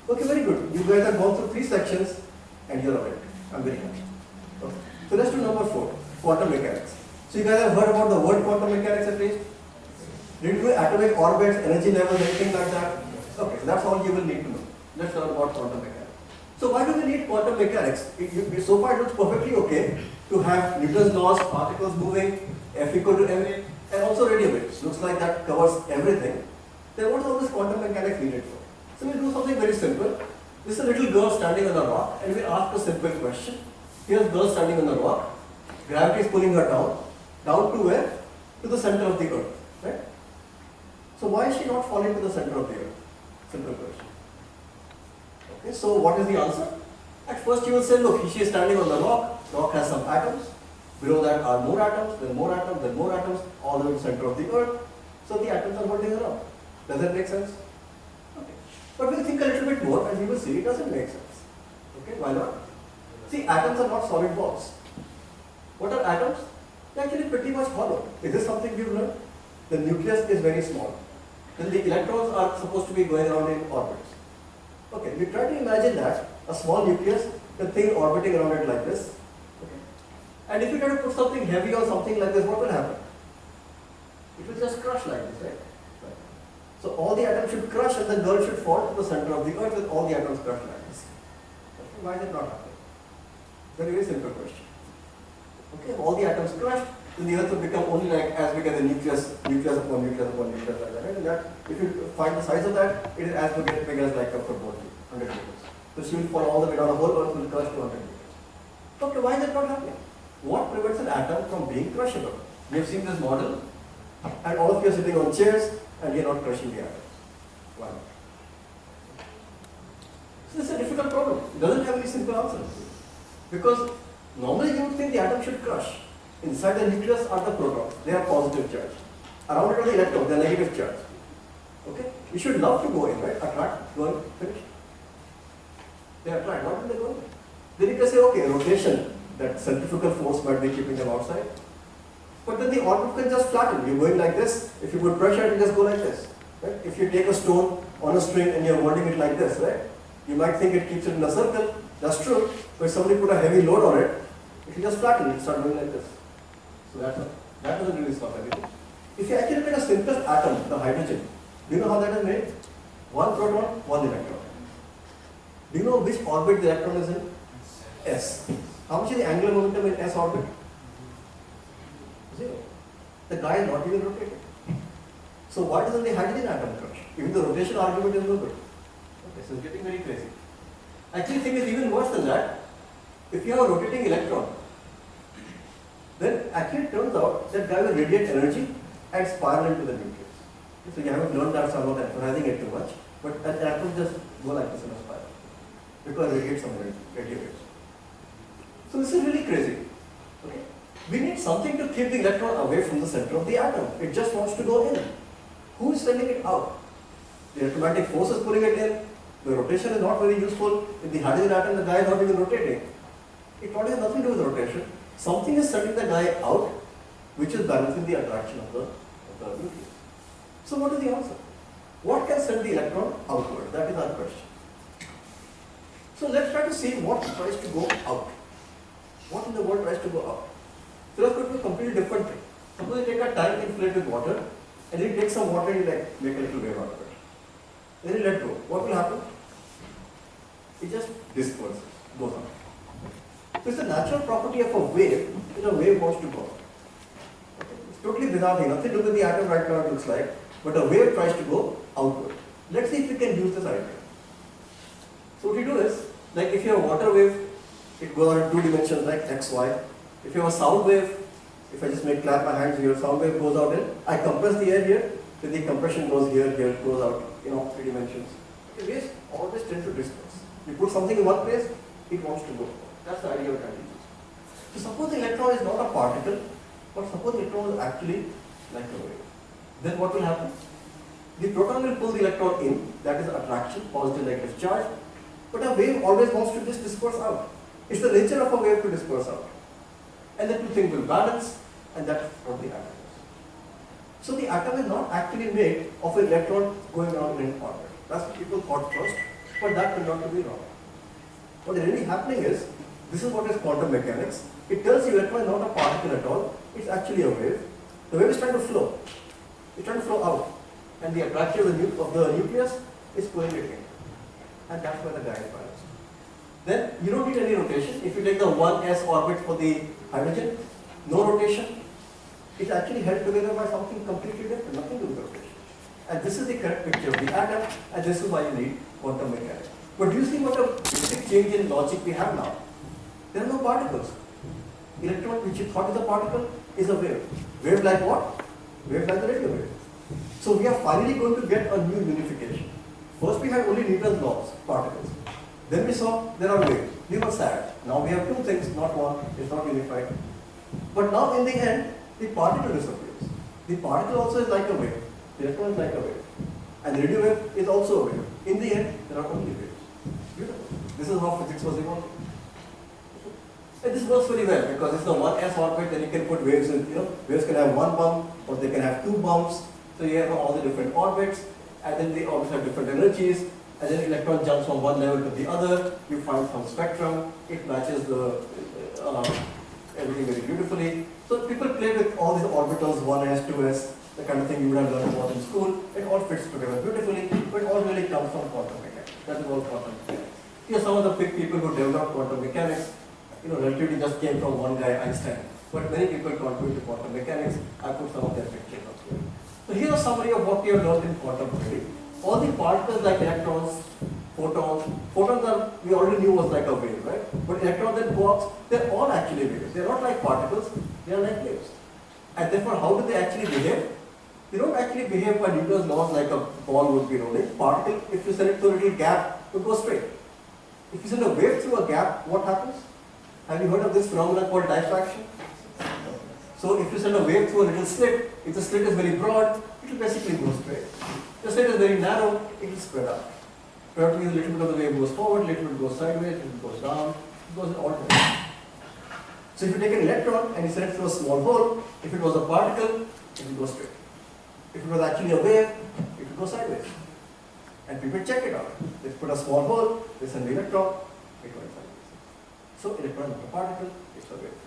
Okay, very good. You guys have gone through 3 sections and you're awake. I'm very happy. Okay. So let's do number 4, quantum mechanics. So you guys have heard about the word quantum mechanics at least? Did you do atomic orbits, energy levels, anything like that? Okay, so that's all you will need to know. Let's learn about quantum mechanics. So why do we need quantum mechanics? So far it looks perfectly okay to have Newton's laws, particles moving, F equal to ma, and also radio waves. Looks like that covers everything. Then what is all this quantum mechanics needed for? So we'll do something very simple. This is a little girl standing on a rock and we'll ask a simple question. Here's a girl standing on a rock. Gravity is pulling her down. Down to where? To the center of the earth. Right? So why is she not falling to the center of the earth? Simple question. Okay, so what is the answer? At first you will say, look, she is standing on the rock. Rock has some atoms. Below that are more atoms, then more atoms, then more atoms, all the way to the center of the earth. So the atoms are holding her up. Does that make sense? Okay. But we'll think a little bit more and we will see it doesn't make sense. Okay, why not? See, atoms are not solid balls. What are atoms? They're actually pretty much hollow. Is this something we've learned? The nucleus is very small. Then the electrons are supposed to be going around in orbits. Okay, we try to imagine that, a small nucleus, the thing orbiting around it like this. Okay. And if you try to put something heavy on something like this, what will happen? It will just crush like this, right? So all the atoms should crush and the girl should fall to the center of the earth with all the atoms crushed like this. Okay. Why is it not happening? Very, very simple question. Okay, all the atoms crushed, then the earth will become only like as big as a nucleus, nucleus upon nucleus upon nucleus like that. Right? And that, if you find the size of that, it is as big as like a football field, 100 meters. So she will fall all the way down, the whole earth will crush to 100 meters. Okay, why is that not happening? What prevents an atom from being crushable? We have seen this model, and all of you are sitting on chairs, and we are not crushing the atoms. Why not? So this is a difficult problem. It doesn't have any simple answer. Because normally you would think the atom should crush. Inside the nucleus are the protons. They are positive charge. Around it are the electrons. They are negative charge. Okay? You should love to go in, right? Attract, go in, finish. They attract. What will they go in? Then you can say, okay, rotation, that centrifugal force might be keeping them outside. But then the orbit can just flatten. You're going like this. If you put pressure, it will just go like this. Right? If you take a stone on a string and you're holding it like this, right? You might think it keeps it in a circle. That's true. But if somebody put a heavy load on it, it will just flatten. It will start going like this. So that doesn't really stop anything. If you actually look at the simplest atom, the hydrogen, do you know how that is made? One proton, one electron. Do you know which orbit the electron is in? S. How much is the angular momentum in S orbit? 0. The guy is not even rotating. So why doesn't the hydrogen atom crush? Even the rotation argument is no good. Okay, so it's getting very crazy. Actually, the thing is even worse than that. If you have a rotating electron, then actually it turns out that guy will radiate energy and spiral into the nucleus. So you haven't learned that, so I'm not emphasizing it too much. But an atom just go like this in a spiral because it radiates some radio waves. So this is really crazy. Okay? We need something to keep the electron away from the center of the atom. It just wants to go in. Who is sending it out? The electromagnetic force is pulling it in. The rotation is not very useful. In the hydrogen atom, the guy is not even rotating. It has nothing to do with rotation. Something is sending the guy out, which is balancing the attraction of the nucleus. So what is the answer? What can send the electron outward? That is our question. So let's try to see what tries to go out. What in the world tries to go out? So let's go to a completely different thing. Suppose you take a tank and fill it with water, and you take some water and you like make a little wave out of it. Then you let go. What will happen? It just disperses, goes out. So it's the natural property of a wave that a wave wants to go out. Okay? It's totally bizarre thing, nothing to do with the atom right now it looks like, but a wave tries to go outward. Let's see if we can use this idea. So what you do is, like if you have a water wave, it goes out in 2 dimensions like x, y. If you have a sound wave, if I just clap my hands here, sound wave goes out in, I compress the air here, then the compression goes here, it goes out in all 3 dimensions. Okay, waves always tend to disperse. You put something in one place, it wants to go. That's the idea of anti-use. So suppose the electron is not a particle, but suppose the electron is actually like a wave. Then what will happen? The proton will pull the electron in, that is attraction, positive negative charge, but a wave always wants to just disperse out. It's the nature of a wave to disperse out. And the two things will balance, and that's what the atom is. So the atom is not actually made of an electron going around in an orbit. That's what people thought first, but that turned out to be wrong. What is really happening is, this is what is quantum mechanics. It tells you electron is not a particle at all, it's actually a wave. The wave is trying to flow. It's trying to flow out. And the attraction of the nucleus is pulling it in. And that's where the guy is balanced. Then you don't need any rotation. If you take the 1s orbit for the hydrogen, no rotation. It's actually held together by something completely different, nothing to do with rotation. And this is the correct picture of the atom, and this is why you need quantum mechanics. But do you see what a basic change in logic we have now? There are no particles. Electron, which you thought is a particle, is a wave. Wave like what? Wave like the radio wave. So we are finally going to get a new unification. First we had only Newton's laws, particles. Then we saw there are waves. We were sad. Now we have two things, not one, it's not unified. But now in the end, the particle disappears. The particle also is like a wave. The electron is like a wave. And the radio wave is also a wave. In the end, there are only waves. Beautiful. This is how physics was evolving. And this works very well because it's the 1s orbit, then you can put waves in, waves can have one bump or they can have 2 bumps. So you have all the different orbits, and then they orbits have different energies, and then the electron jumps from one level to the other. You find some spectrum, it matches the everything very beautifully. So people play with all these orbitals, 1s, 2s, the kind of thing you would have learned about in school. It all fits together beautifully, but it all really comes from quantum mechanics. That is all quantum mechanics. Here are some of the big people who developed quantum mechanics. Relativity just came from one guy, Einstein. But many people contribute to quantum mechanics. I put some of their pictures up here. So here's a summary of what we have learned in quantum theory. All the particles like electrons, photons we already knew was like a wave, right? But electrons and quarks, they're all actually waves. They're not like particles, they are like waves. And therefore, how do they actually behave? They don't actually behave by Newton's laws like a ball would be rolling. Particle, if you send it through a little gap, it will go straight. If you send a wave through a gap, what happens? Have you heard of this phenomenon called diffraction? So if you send a wave through a little slit, if the slit is very broad, it will basically go straight. If the slit is very narrow, it will spread out. Spread means a little bit of the wave goes forward, a little bit goes sideways, a little bit goes down, it goes in all directions. So if you take an electron and you send it through a small hole, if it was a particle, it will go straight. If it was actually a wave, it will go sideways. And people check it out. They put a small hole, they send the electron, it goes sideways. So electron is a particle, it's a wave.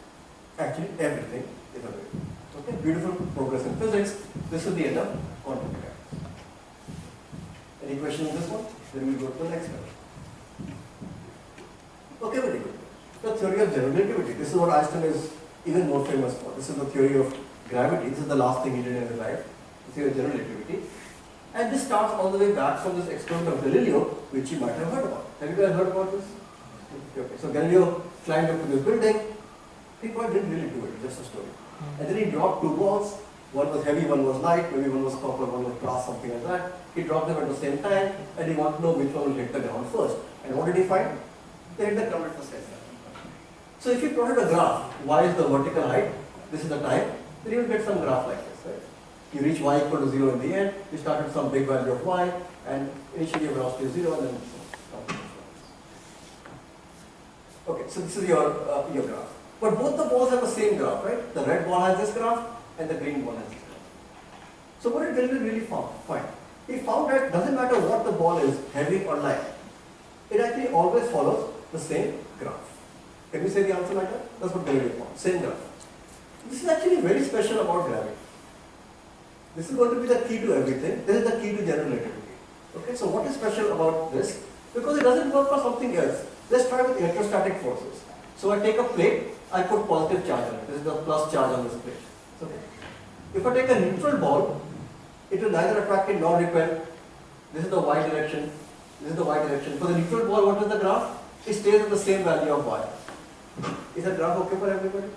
Actually, everything is a wave. Okay, beautiful progress in physics. This is the end of quantum mechanics. Any question on this one? Then we'll go to the next one. Okay, very good. The theory of general relativity. This is what Einstein is even more famous for. This is the theory of gravity. This is the last thing he did in his life. The theory of general relativity. And this starts all the way back from this experiment of Galileo, which you might have heard about. Have you guys heard about this? Okay, so Galileo climbed up to this building. He quite didn't really do it, just a story. And then he dropped 2 balls. One was heavy, one was light, maybe one was copper, one was glass, something like that. He dropped them at the same time, and he wanted to know which one will hit the ground first. And what did he find? They hit the ground at the same time. So if you plotted a graph, y is the vertical height, this is the time, then you will get some graph like this, right? You reach y equal to 0 in the end, you start with some big value of y, and initially your velocity is 0, and then okay, so this is your graph. But both the balls have the same graph, right? The red ball has this graph, and the green ball has this graph. So what did Galileo really find? He found that it doesn't matter what the ball is, heavy or light. it actually always follows the same graph. Can you say the answer like that? That's what gravity forms, same graph. This is actually very special about gravity. This is going to be the key to everything. This is the key to general relativity. Okay, so what is special about this? Because it doesn't work for something else. Let's try with electrostatic forces. So I take a plate, I put positive charge on it. This is the plus charge on this plate. Okay. If I take a neutral ball, it will neither attract it nor repel. This is the y direction. This is the y direction. For the neutral ball, what is the graph? It stays at the same value of y. Is that graph okay for everybody?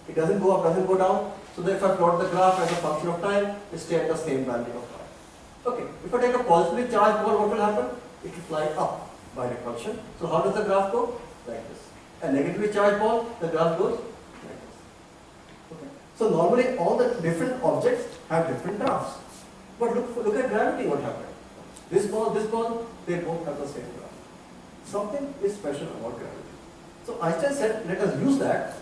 It doesn't go up, doesn't go down. So that if I plot the graph as a function of time, it stays at the same value of y. Okay. If I take a positively charged ball, what will happen? It will fly up by repulsion. So how does the graph go? Like this. A negatively charged ball, the graph goes like this. Okay. So normally all the different objects have different graphs. But look at gravity, what happened? This ball, they both have the same graph. Something is special about gravity. So Einstein said, let us use that.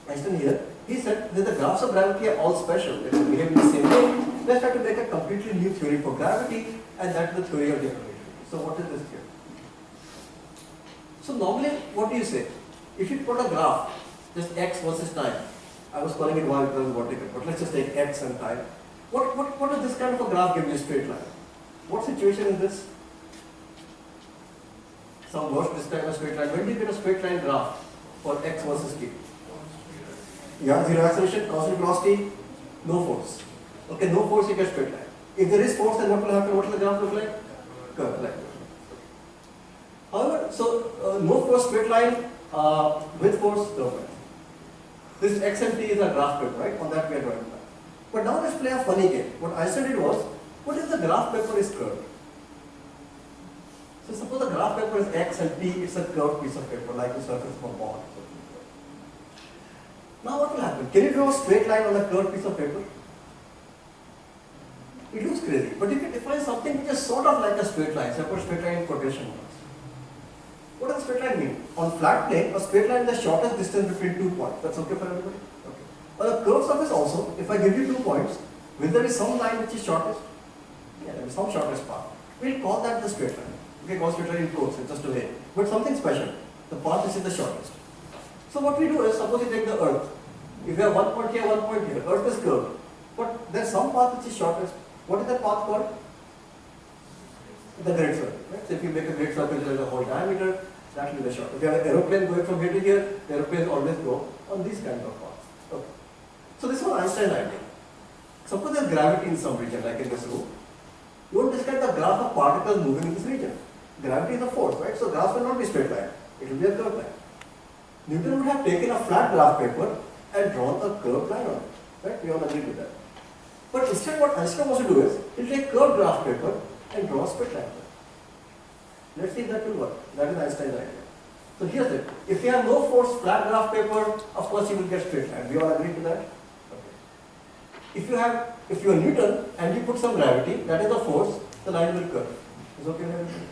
Einstein here, he said that the graphs of gravity are all special. They behave in the same way. Let's try to make a completely new theory for gravity, and that's the theory of general relativity. So what is this theory? So normally, what do you say? If you plot a graph, just x versus time, I was calling it y because vertical, but let's just take x and time. What does this kind of a graph give you a straight line? What situation is this? Some words describe a straight line. When do you get a straight line graph for x versus t? Yeah, zero acceleration, constant velocity, no force. Okay, no force, you get straight line. If there is force, then what will happen? What will the graph look like? Curve, like that. However, so no force straight line, with force, no line. This x and t is a graph paper, right? On that we are drawing that. But now let's play a funny game. What I said it was, what if the graph paper is curved? So suppose the graph paper is x and t, it's a curved piece of paper, like the surface of a ball. Now what will happen? Can you draw a straight line on a curved piece of paper? It looks crazy, but you can define something which is sort of like a straight line. So I put straight line in quotation marks. What does straight line mean? On flat plane, a straight line is the shortest distance between 2 points. That's okay for everybody? Okay. On a curved surface also, if I give you 2 points, will there be some line which is shortest? Yeah, there is some shortest path. We'll call that the straight line. Okay, call straight line in quotes, it's just a way. But something special, the path which is the shortest. So what we do is, suppose you take the earth. If you have 1 point here, 1 point here, earth is curved. But there's some path which is shortest. What is that path called? The great circle. Right? So if you make a great circle, there is a whole diameter, that will be the short. If you have an aeroplane going from here to here, the aeroplanes always go on these kind of paths. Okay. So this was Einstein's idea. Suppose there's gravity in some region, like in this room. You won't describe the graph of particles moving in this region. Gravity is a force, right? So graphs will not be straight line. It will be a curved line. Newton would have taken a flat graph paper and drawn a curved line on it. Right? We all agree with that. But instead what Einstein wants to do is, he'll take curved graph paper and draw a straight line. Let's see if that will work. That is Einstein's idea. So here's it. If you have no force flat graph paper, of course you will get straight line. We all agree to that? Okay. If you are Newton and you put some gravity, that is the force, the line will curve. Is okay with everybody?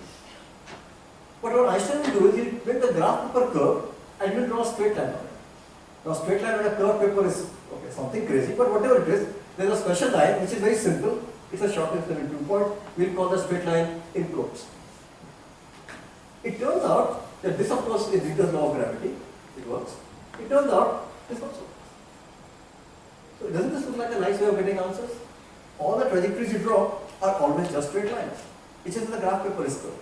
But what Einstein will do is he'll make the graph paper curve and he'll draw a straight line on it. Now straight line on a curved paper is okay, something crazy, but whatever it is, there is a special line which is very simple. It's a shortest between 2 points. We'll call the straight line in quotes. It turns out that this, of course, is Newton's law of gravity. It works. It turns out this also works. So doesn't this look like a nice way of getting answers? All the trajectories you draw are always just straight lines. It's just the graph paper is curved.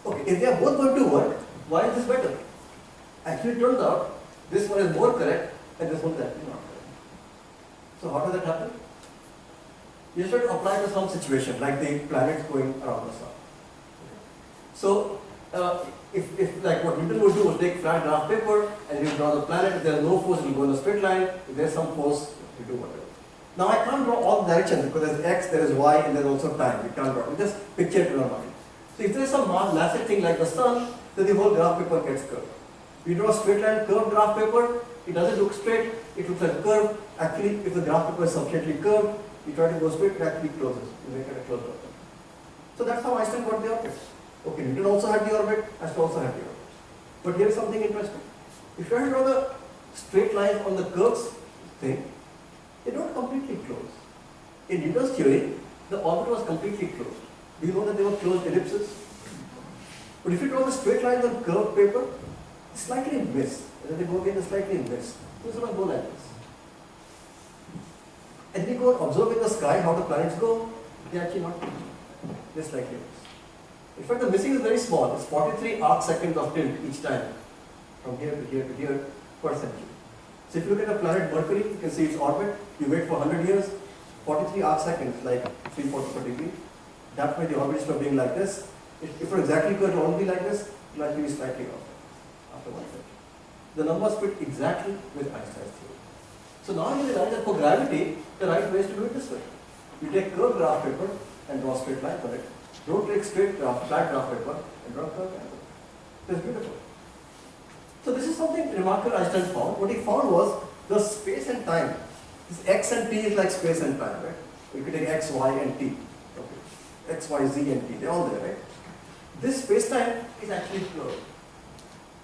Okay, if they are both going to work, why is this better? Actually, it turns out this one is more correct and this one is actually not correct. So how does that happen? You should apply to some situation like the planets going around the sun. Okay. So if like what Newton would do was take flat graph paper and you draw the planet. If there is no force, it will go in a straight line. If there is some force, you do whatever. Now I can't draw all directions because there is x, there is y, and there is also time. We can't draw. We just picture it in our mind. So if there is some massive thing like the sun, then the whole graph paper gets curved. We draw a straight line curved graph paper. It doesn't look straight. It looks like a curve. Actually, if the graph paper is sufficiently curved, you try to go straight, it actually closes. You make it a closed orbit. So that's how Einstein got the orbits. Okay, Newton also had the orbit, Einstein also had the orbit. But here is something interesting. If you have to draw the straight line on the curves thing, they don't completely close. In Newton's theory, the orbit was completely closed. Do you know that they were closed ellipses? But if you draw the straight lines on curved paper, it's slightly miss. And then they go again, it's slightly miss. So it's going to go like this. And we go observe in the sky how the planets go, they actually not just like this. In fact, the missing is very small. It's 43 arc seconds of tilt each time, from here to here to here per century. So if you look at the planet Mercury, you can see its orbit. You wait for 100 years, 43 arc seconds, like 3/4 of a degree. That way the orbit is being like this. If it were exactly equal, it will only be like this. It will actually be slightly off after 1 century. The numbers fit exactly with Einstein's theory. So now you realize that for gravity, the right way is to do it this way. You take curved graph paper and draw straight lines on it. Don't take straight graph, flat graph paper and draw curved lines on it. It's beautiful. So this is something remarkable Einstein found. What he found was the space and time. This x and t is like space and time, right? You can take x, y, and t. Okay. X, y, z, and t. They're all there, right? This space-time is actually curved.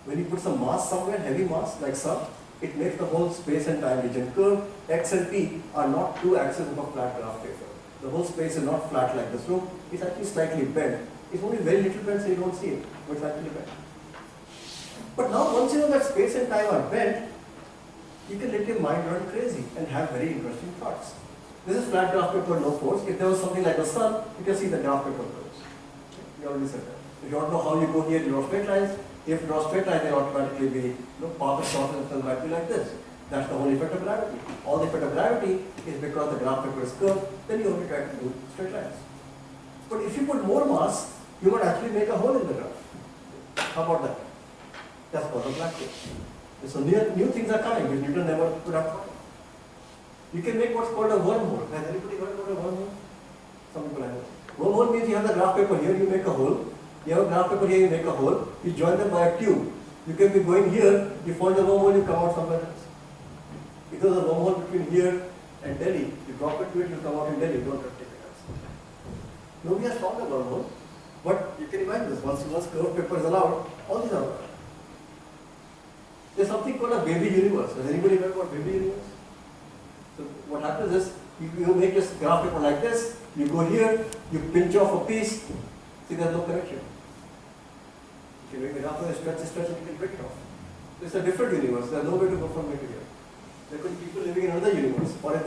When you put some mass somewhere, heavy mass like sun, it makes the whole space and time region curved. X and t are not two axes of a flat graph paper. The whole space is not flat like this room. It's actually slightly bent. It's only very little bent, so you don't see it, but it's actually bent. But now once you know that space and time are bent, you can let your mind run crazy and have very interesting thoughts. This is flat graph paper, no force. If there was something like the sun, you can see the graph paper curves. We already said that. If you don't know how you go here, you draw straight lines. If you draw straight lines, they automatically be, path of shortness might be like this. That's the whole effect of gravity. All the effect of gravity is because the graph paper is curved, then you only try to do straight lines. But if you put more mass, you might actually make a hole in the graph. How about that? That's called a black hole. So new things are coming which Newton never could have thought of. You can make what's called a wormhole. Has anybody heard about a wormhole? Some people have. Wormhole means you have the graph paper here, you make a hole. You have a graph paper here, you make a hole. You join them by a tube. You can be going here, you find the wormhole, you come out somewhere else. If there's a wormhole between here and Delhi, you drop it to it, you come out in Delhi, you don't have to take it else. Nobody has found a wormhole, but you can imagine this. Once curved paper is allowed, all these are allowed. There's something called a baby universe. Has anybody heard about baby universe? So what happens is, you make this graph paper like this, you go here, you pinch off a piece, see there's no connection. If you make the graph paper, stretch, you can break it off. It's a different universe, there's no way to go from here to here. There could be people living in another universe. Or if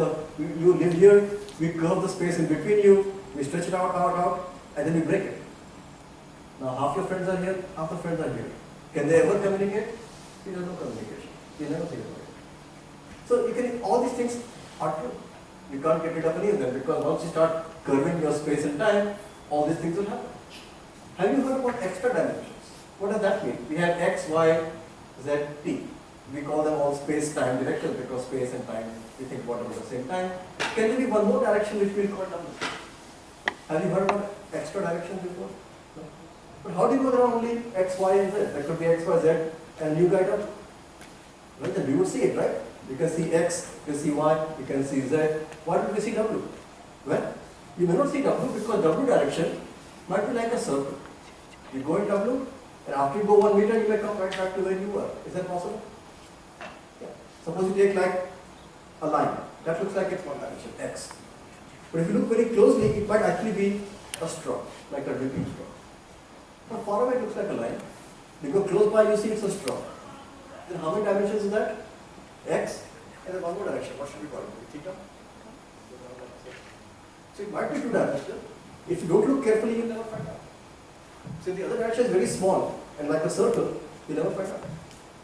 you live here, we curve the space in between you, we stretch it out, and then we break it. Now half your friends are here, half the friends are here. Can they ever communicate? There's no communication. You never think about it. So you can, all these things are true. You can't get rid of any of them because once you start curving your space and time, all these things will happen. Have you heard about extra dimensions? What does that mean? We have x, y, z, t. We call them all space-time directions because space and time, we think about them at the same time. Can there be one more direction which we call numbers? Have you heard about extra directions before? No? But how do you know there are only x, y, and z? There could be x, y, z and new guide up. Right? Then we would see it, right? You can see x, you can see y, you can see z. Why don't we see w? Well, you may not see w because w direction might be like a circle. You go in w, and after you go 1 meter, you may come right back to where you were. Is that possible? Yeah. Suppose you take like a line. That looks like it's one direction, x. But if you look very closely, it might actually be a straw, like a drinking straw. From far away, it looks like a line. You go close by, you see it's a straw. Then how many dimensions is that? X, and then one more direction. What should we call it? Theta? So it might be 2 dimensional. If you don't look carefully, you'll never find out. So the other direction is very small, and like a circle, you'll never find out.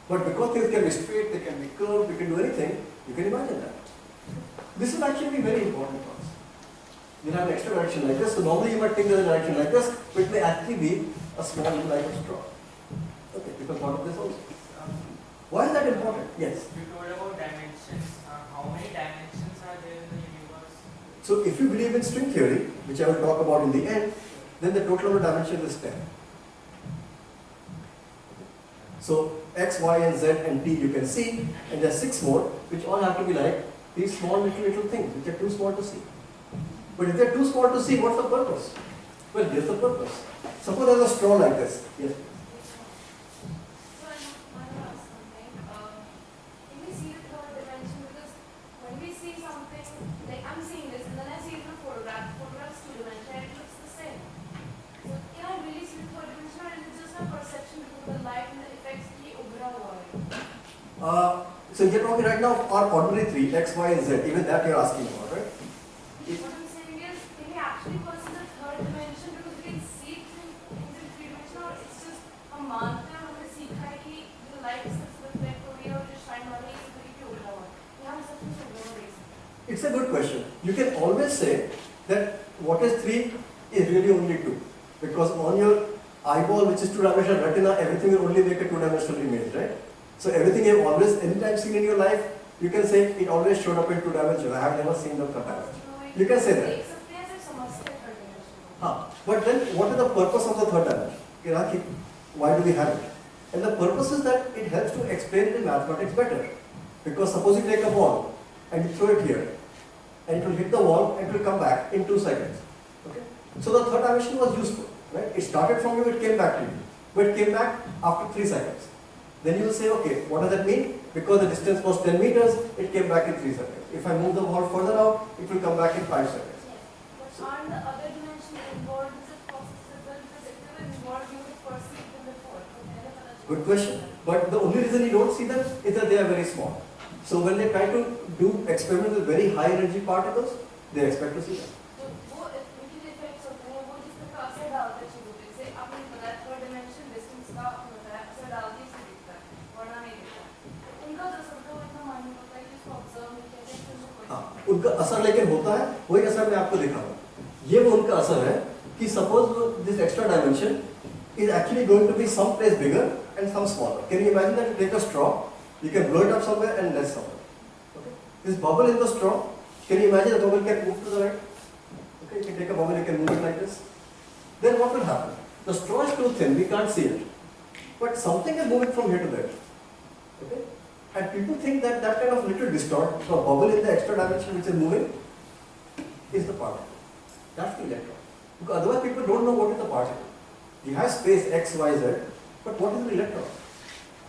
But because things can be straight, they can be curved, we can do anything, you can imagine that. This will actually be very important for us. You'll have an extra direction like this, so normally you might think there's a direction like this, but it may actually be a small like a straw. Okay, because one of this also. Why is that important? Yes. You told about dimensions. How many dimensions are there in the universe? So if you believe in string theory, which I will talk about in the end, then the total number of dimensions is 10. So x, y, and z and t you can see, and there are 6 more, which all have to be like these small little things, which are too small to see. But if they're too small to see, what's the purpose? Well, here's the purpose. Suppose there's a straw like this. Yes. So you're talking right now of our ordinary three, x, y, and z, even that you're asking about, right? What I'm saying is, can we actually pursue the third dimension because we can see things in three dimension, or it's just a मानते हैं हमने सीखा है कि the light is reflect हो रही है और जो shine वाली है इस तरीके की उल्टा हुआ है। यहाँ हम सब कुछ उल्टा हो रही है। It's a good question. You can always say that what is 3 is really only 2. Because on your eyeball, which is 2-dimensional retina, everything will only make a 2-dimensional image, right? So everything you've always, anytime seen in your life, you can say it always showed up in 2 dimensions. I have never seen the third dimension. You can say that. देख सकते हैं सिर्फ समझते हैं third dimension को। Huh. But then what is the purpose of the third dimension? Why do we have it? And the purpose is that it helps to explain the mathematics better. Because suppose you take a ball and you throw it here, and it will hit the wall and it will come back in 2 seconds. Okay? So the third dimension was useful, right? It started from you, it came back to you. But it came back after 3 seconds. Then you will say, okay, what does that mean? Because the distance was 10 meters, it came back in 3 seconds. If I move the ball further out, it will come back in 5 seconds. But aren't the other dimension involved? Is it possible because if they were involved, you would perceive them before? Good question. But the only reason you don't see them is that they are very small. So when they try to do experiments with very high energy particles, they expect to see them. तो वो इनके effects होते हैं वो जिस तरह का असर डालते हैं चीजों पे जैसे आपने बताया थर्ड डिमेंशन डिस्टेंस का बताया असर डालती है दिखता है वरना नहीं दिखता तो उनका जो असर होता है वो इतना मायने होता है कि उसको ऑब्जर्व नहीं करते हैं फिर वो हाँ, उनका असर लेकिन होता है, वही असर मैं आपको दिखाऊंगा। ये वो उनका असर है कि suppose this extra dimension is actually going to be some place bigger and some smaller. Can you imagine that you take a straw, you can blow it up somewhere and less somewhere. Okay? This bubble in the straw, can you imagine the bubble can move to the right? Okay, you can take a bubble, you can move it like this. Then what will happen? The straw is too thin, we can't see it. But something is moving from here to there. Okay? And people think that that kind of little distort, the bubble in the extra dimension which is moving, is the particle. That's the electron. Because otherwise people don't know what is the particle. You have space x, y, z, but what is an electron?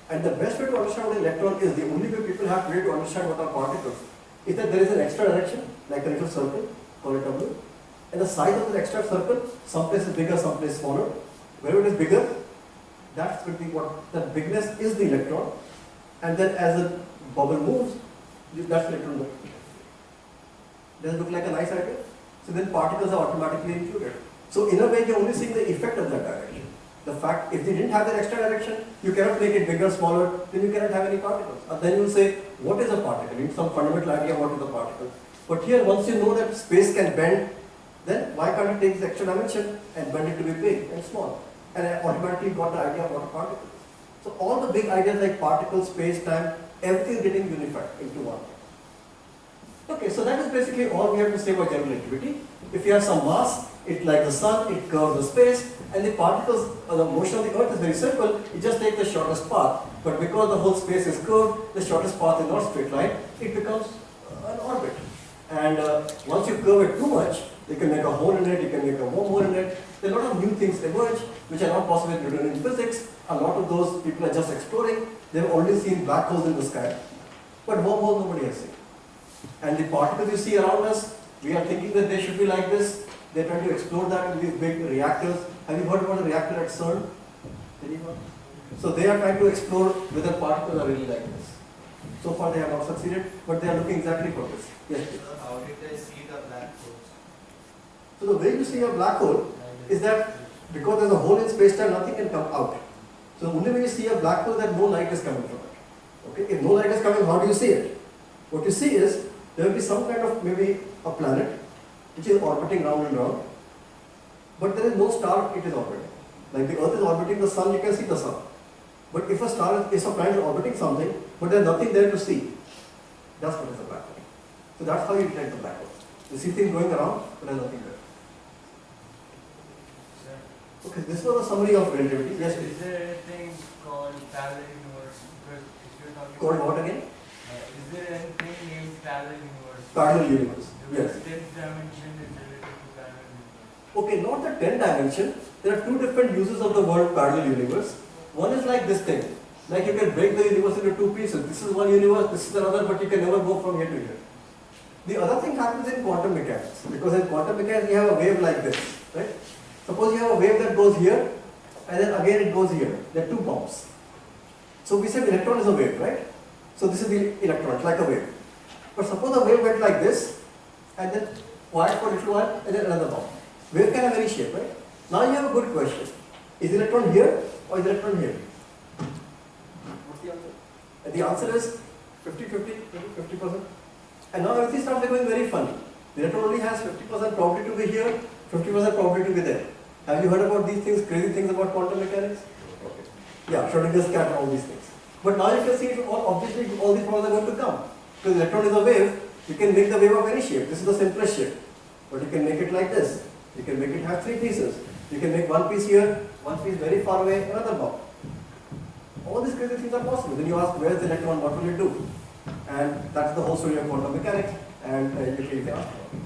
And the best way to understand what an electron is, the only way people have today to understand what are particles, is that there is an extra direction, like a little circle, call it W, and the size of the extra circle, some place is bigger, some place smaller. Wherever it is bigger, that's what the bigness is the electron, and then as the bubble moves, that's the electron. Does it look like a nice idea? So then particles are automatically included. So in a way, you're only seeing the effect of that direction. The fact, if they didn't have that extra direction, you cannot make it bigger, smaller, then you cannot have any particles. And then you will say, what is a particle? You need some fundamental idea what is a particle. But here, once you know that space can bend, then why can't you take this extra dimension and bend it to be big and small? And I automatically got the idea of what a particle is. So all the big ideas like particles, space, time, everything is getting unified into one. Okay, so that is basically all we have to say about general relativity. If you have some mass, it's like the sun, it curves the space, and the particles, the motion of the earth is very simple, it just takes the shortest path. But because the whole space is curved, the shortest path is not straight line, it becomes an orbit. And once you curve it too much, you can make a hole in it, you can make a wormhole in it. There are a lot of new things emerge, which are not possible to do in physics. A lot of those people are just exploring. They've only seen black holes in the sky. But wormholes nobody has seen. And the particles you see around us, we are thinking that they should be like this. They're trying to explore that in these big reactors. Have you heard about a reactor at CERN? Anyone? So they are trying to explore whether particles are really like this. So far they have not succeeded, but they are looking exactly for this. Yes, please. How did they see the black holes? So the way you see a black hole is that because there's a hole in space-time, nothing can come out. So the only way you see a black hole is that no light is coming from it. Okay? If no light is coming, how do you see it? What you see is there will be some kind of maybe a planet which is orbiting round and round, but there is no star it is orbiting. Like the Earth is orbiting the sun, you can see the sun. But if a planet is orbiting something, but there is nothing there to see, that's what is a black hole. So that's how you detect the black hole. You see things going around, but there is nothing there. Okay, this was a summary of relativity. Yes, please. Is there anything called parallel universe? Because if you're talking Called what again? is there anything named parallel universe? Parallel universe. The Yes. 10th dimension is related to parallel universe. Okay, not the 10th dimension. There are two different uses of the word parallel universe. One is like this thing. Like you can break the universe into two pieces. This is one universe, this is another, but you can never go from here to here. The other thing happens in quantum mechanics. Because in quantum mechanics you have a wave like this, right? Suppose you have a wave that goes here, and then again it goes here. There are two bumps. So we said electron is a wave, right? So this is the electron, it's like a wave. But suppose the wave went like this, and then quiet for a little while, and then another bomb. Wave can have any shape, right? Now you have a good question. Is the electron here or is the electron here? What's the answer? And the answer is 50-50, maybe 50%. And now everything starts becoming very funny. The electron only has 50% probability to be here, 50% probability to be there. Have you heard about these things, crazy things about quantum mechanics? Yeah, Schrödinger's cat and all these things. But now you can see it all, obviously all these problems are going to come. Because the electron is a wave, you can make the wave of any shape. This is the simplest shape. But you can make it like this. You can make it have three pieces. You can make one piece here, one piece very far away, another bomb. All these crazy things are possible. Then you ask, where is the electron, what will it do? And that's the whole story of quantum mechanics. And you can ask about it.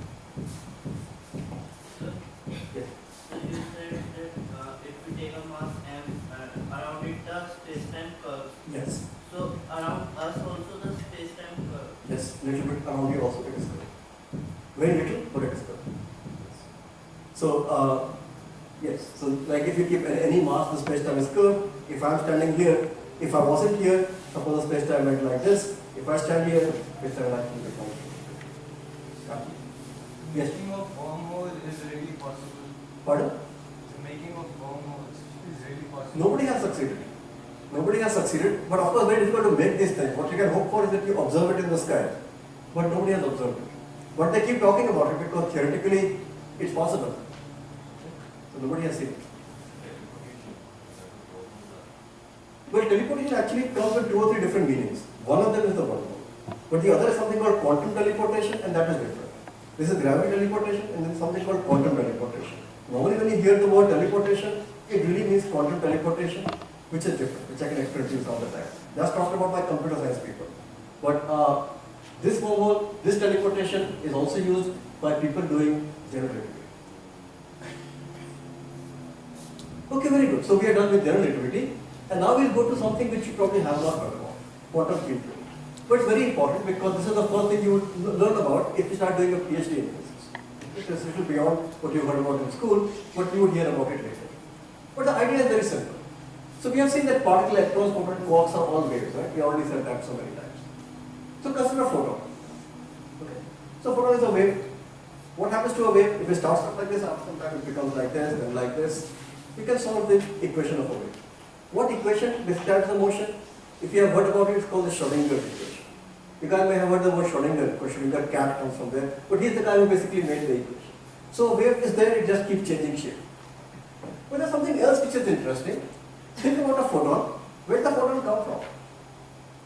Yes. So you said that if we take a mass m around it the space-time curves. Yes. So around us also the space-time curve. Yes, little bit around you also it is correct. Very little, but it is correct. So, yes, so like if you keep any mass, the space-time is curved. If I am standing here, if I wasn't here, suppose the space-time went like this. If I stand here, space-time will actually become. Yes. Making of wormholes is really possible. Pardon? The making of wormholes is really possible. Nobody has succeeded. Nobody has succeeded, but of course very difficult to make these things. What you can hope for is that you observe it in the sky, but nobody has observed it. But they keep talking about it because theoretically it's possible. So nobody has seen it. Well, teleportation actually comes with 2 or 3 different meanings. One of them is the wormhole, but the other is something called quantum teleportation, and that is different. This is gravity teleportation, and then something called quantum teleportation. Normally when you hear the word teleportation, it really means quantum teleportation, which is different, which I can explain to you some other time. That's talked about by computer science people. But this wormhole, this teleportation is also used by people doing general relativity. Okay, very good. So we are done with general relativity, and now we'll go to something which you probably have not heard about, quantum field theory. But it's very important because this is the first thing you would learn about if you start doing a PhD in physics. It is a little beyond what you heard about in school, but you would hear about it later. But the idea is very simple. So we have seen that particle, electrons, photons, quarks are all waves, right? We already said that so many times. So consider a photon. Okay. So photon is a wave. What happens to a wave? If it starts off like this, after some time it becomes like this, then like this. We can solve the equation of a wave. What equation describes the motion? If you have heard about it, it's called the Schrödinger equation. You guys may have heard the word Schrödinger, because Schrödinger cat comes from there. But he's the guy who basically made the equation. So a wave is there, it just keeps changing shape. But there's something else which is interesting. Think about a photon. Where does the photon come from?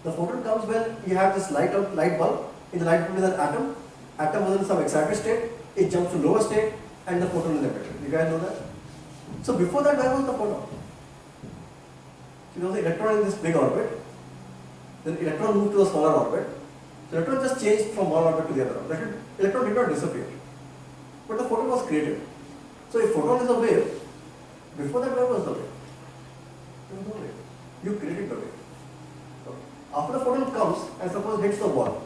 The photon comes when you have this light bulb. In the light bulb is an atom. Atom was in some excited state. It jumps to lower state, and the photon is emitted. You guys know that? So before that, where was the photon? So there was an electron in this big orbit. Then electron moved to a smaller orbit. So electron just changed from one orbit to the other. Electron did not disappear. But the photon was created. So if photon is a wave, before that, where was the wave? There was no wave. You created the wave. Okay. After the photon comes and suppose it hits the wall,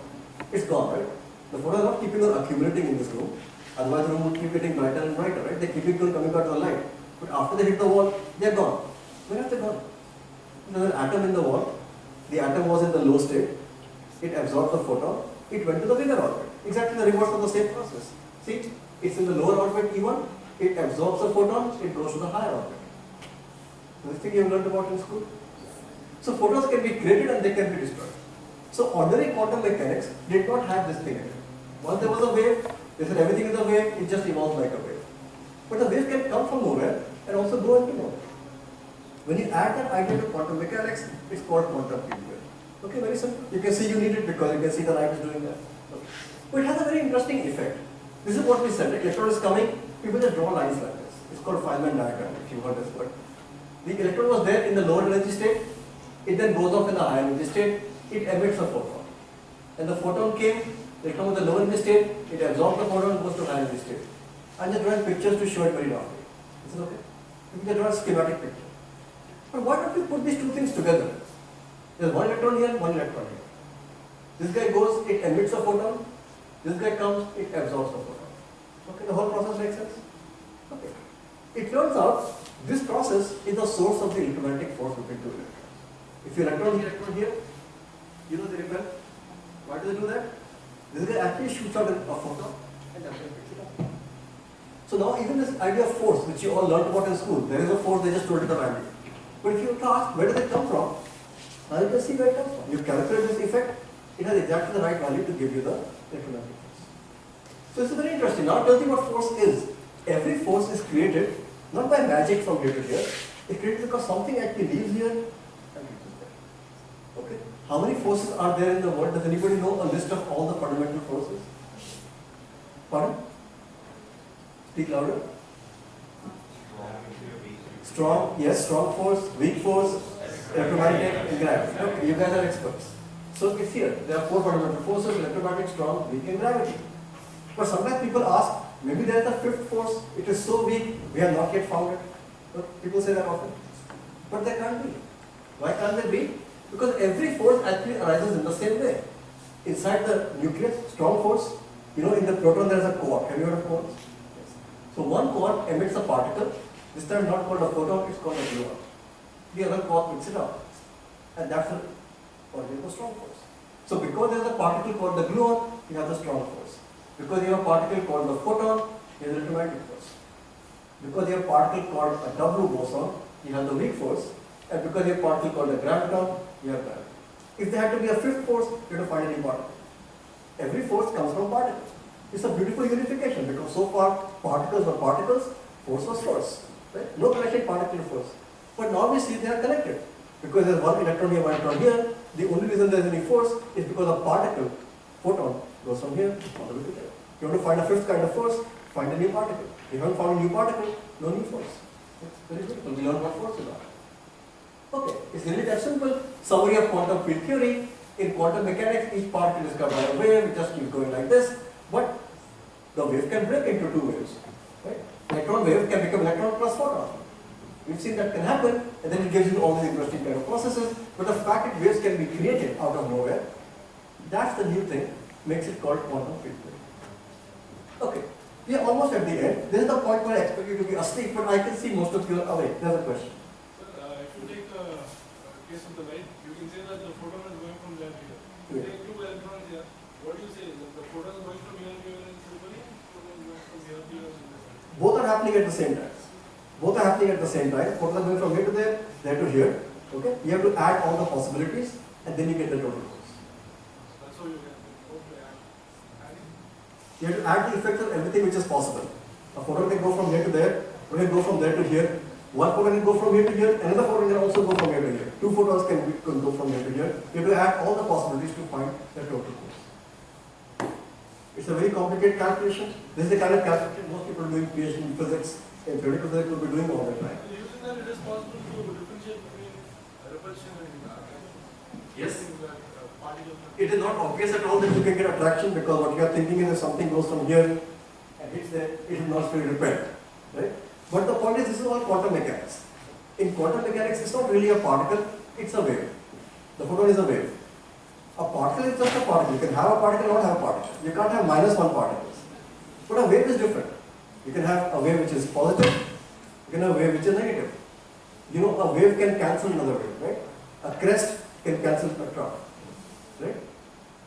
it's gone, right? The photon is not keeping on accumulating in this room. Otherwise the room would keep getting brighter and brighter, right? They keep it on coming out to the light. But after they hit the wall, they are gone. Where have they gone? There's an atom in the wall. The atom was in the low state. It absorbed the photon. It went to the bigger orbit. Exactly the reverse of the same process. See, it's in the lower orbit E1. It absorbs the photon. It goes to the higher orbit. This thing you have learned about in school. So photons can be created and they can be destroyed. So ordinary quantum mechanics did not have this thing in it. Once there was a wave, they said everything is a wave. It just evolves like a wave. But the wave can come from nowhere and also go into nowhere. When you add that idea to quantum mechanics, it's called quantum field theory. Okay, very simple. You can see you need it because you can see the light is doing that. Okay. But it has a very interesting effect. This is what we said. The electron is coming, people just draw lines like this. It's called Feynman diagram, if you heard this word. The electron was there in the lower energy state. It then goes off in the higher energy state. It emits a photon. And the photon came, the electron was in the lower energy state. It absorbs the photon and goes to higher energy state. I'm just drawing pictures to show it very roughly. Is it okay? You can draw a schematic picture. But why don't we put these two things together? There's one electron here, one electron here. This guy goes, it emits a photon. This guy comes, it absorbs the photon. Okay, the whole process makes sense? Okay. It turns out, this process is the source of the electromagnetic force between two electrons. If you electron here, You know they repel. Why do they do that? This guy actually shoots out a photon and that guy picks it up. So now even this idea of force, which you all learned about in school, there is a force, they just told you the value. But if you ask, where does it come from? Now you can see where it comes from. You calculate this effect, it has exactly the right value to give you the electromagnetic force. So this is very interesting. Now tell me what force is. Every force is created not by magic from here to here. It's created because something actually leaves here and reaches there. Okay? How many forces are there in the world? Does anybody know a list of all the fundamental forces? Pardon? Speak louder. Strong, yes, strong force, weak force, electromagnetic, and gravity. Okay, you guys are experts. So it's here. There are 4 fundamental forces: electromagnetic, strong, weak, and gravity. But sometimes people ask, maybe there is a 5th force. It is so weak, we have not yet found it. But people say that often. But there can't be. Why can't there be? Because every force actually arises in the same way. Inside the nucleus, strong force, you know, in the proton there is a quark. Have you heard of quarks? Yes. So one quark emits a particle. This time not called a photon, it's called a gluon. The other quark picks it up. And that's the origin of the strong force. So because there is a particle called the gluon, you have the strong force. Because you have a particle called the photon, you have the electromagnetic force. Because you have a particle called a W boson, you have the weak force. And because you have a particle called a graviton, you have gravity. If there had to be a 5th force, you have to find a new particle. Every force comes from particles. It's a beautiful unification because so far particles were particles, force was force. Right? No connection particle to force. But now we see they are connected. Because there is one electron here, one electron here. The only reason there is any force is because a particle, photon, goes from here all the way to there. You want to find a 5th kind of force, find a new particle. If you haven't found a new particle, no new force. It's very simple. We learn what forces are. Okay, it's really that simple. Summary of quantum field theory. In quantum mechanics, each particle is covered by a wave, it just keeps going like this. But the wave can break into 2 waves. Right? Electron wave can become electron plus photon. We've seen that can happen, and then it gives you all these interesting kind of processes. But the fact that waves can be created out of nowhere, that's the new thing, makes it called quantum field theory. Okay, we are almost at the end. This is the point where I expect you to be asleep, but I can see most of you are awake. There's a question. If you take the case of the light, you can say that the photon is going from there to here. You take 2 electrons here. What do you say? The photon is going from here to here in Silbury, photon is going from here to here in Silbury. Both are happening at the same time. Both are happening at the same time. Photons are going from here to there to here. Okay? You have to add all the possibilities, and then you get the total force. That's how you get it. Okay. Adding. You have to add the effects of everything which is possible. A photon can go from here to there, or can go from there to here. One photon can go from here to here, another photon can also go from here to here. 2 photons can go from here to here. You have to add all the possibilities to find the total force. It's a very complicated calculation. This is the kind of calculation most people doing PhD in physics, in theoretical physics will be doing all the time. Using that, it is possible to differentiate between repulsion and Yes. particles. It is not obvious at all that you can get attraction because what you are thinking is if something goes from here and hits there, it is not really repelled. Right? But the point is, this is all quantum mechanics. In quantum mechanics, it's not really a particle, it's a wave. The photon is a wave. A particle is just a particle. You can have a particle or not have a particle. You can't have -1 particles. But a wave is different. You can have a wave which is positive, you can have a wave which is negative. You know, a wave can cancel another wave, right? A crest can cancel a trough, right?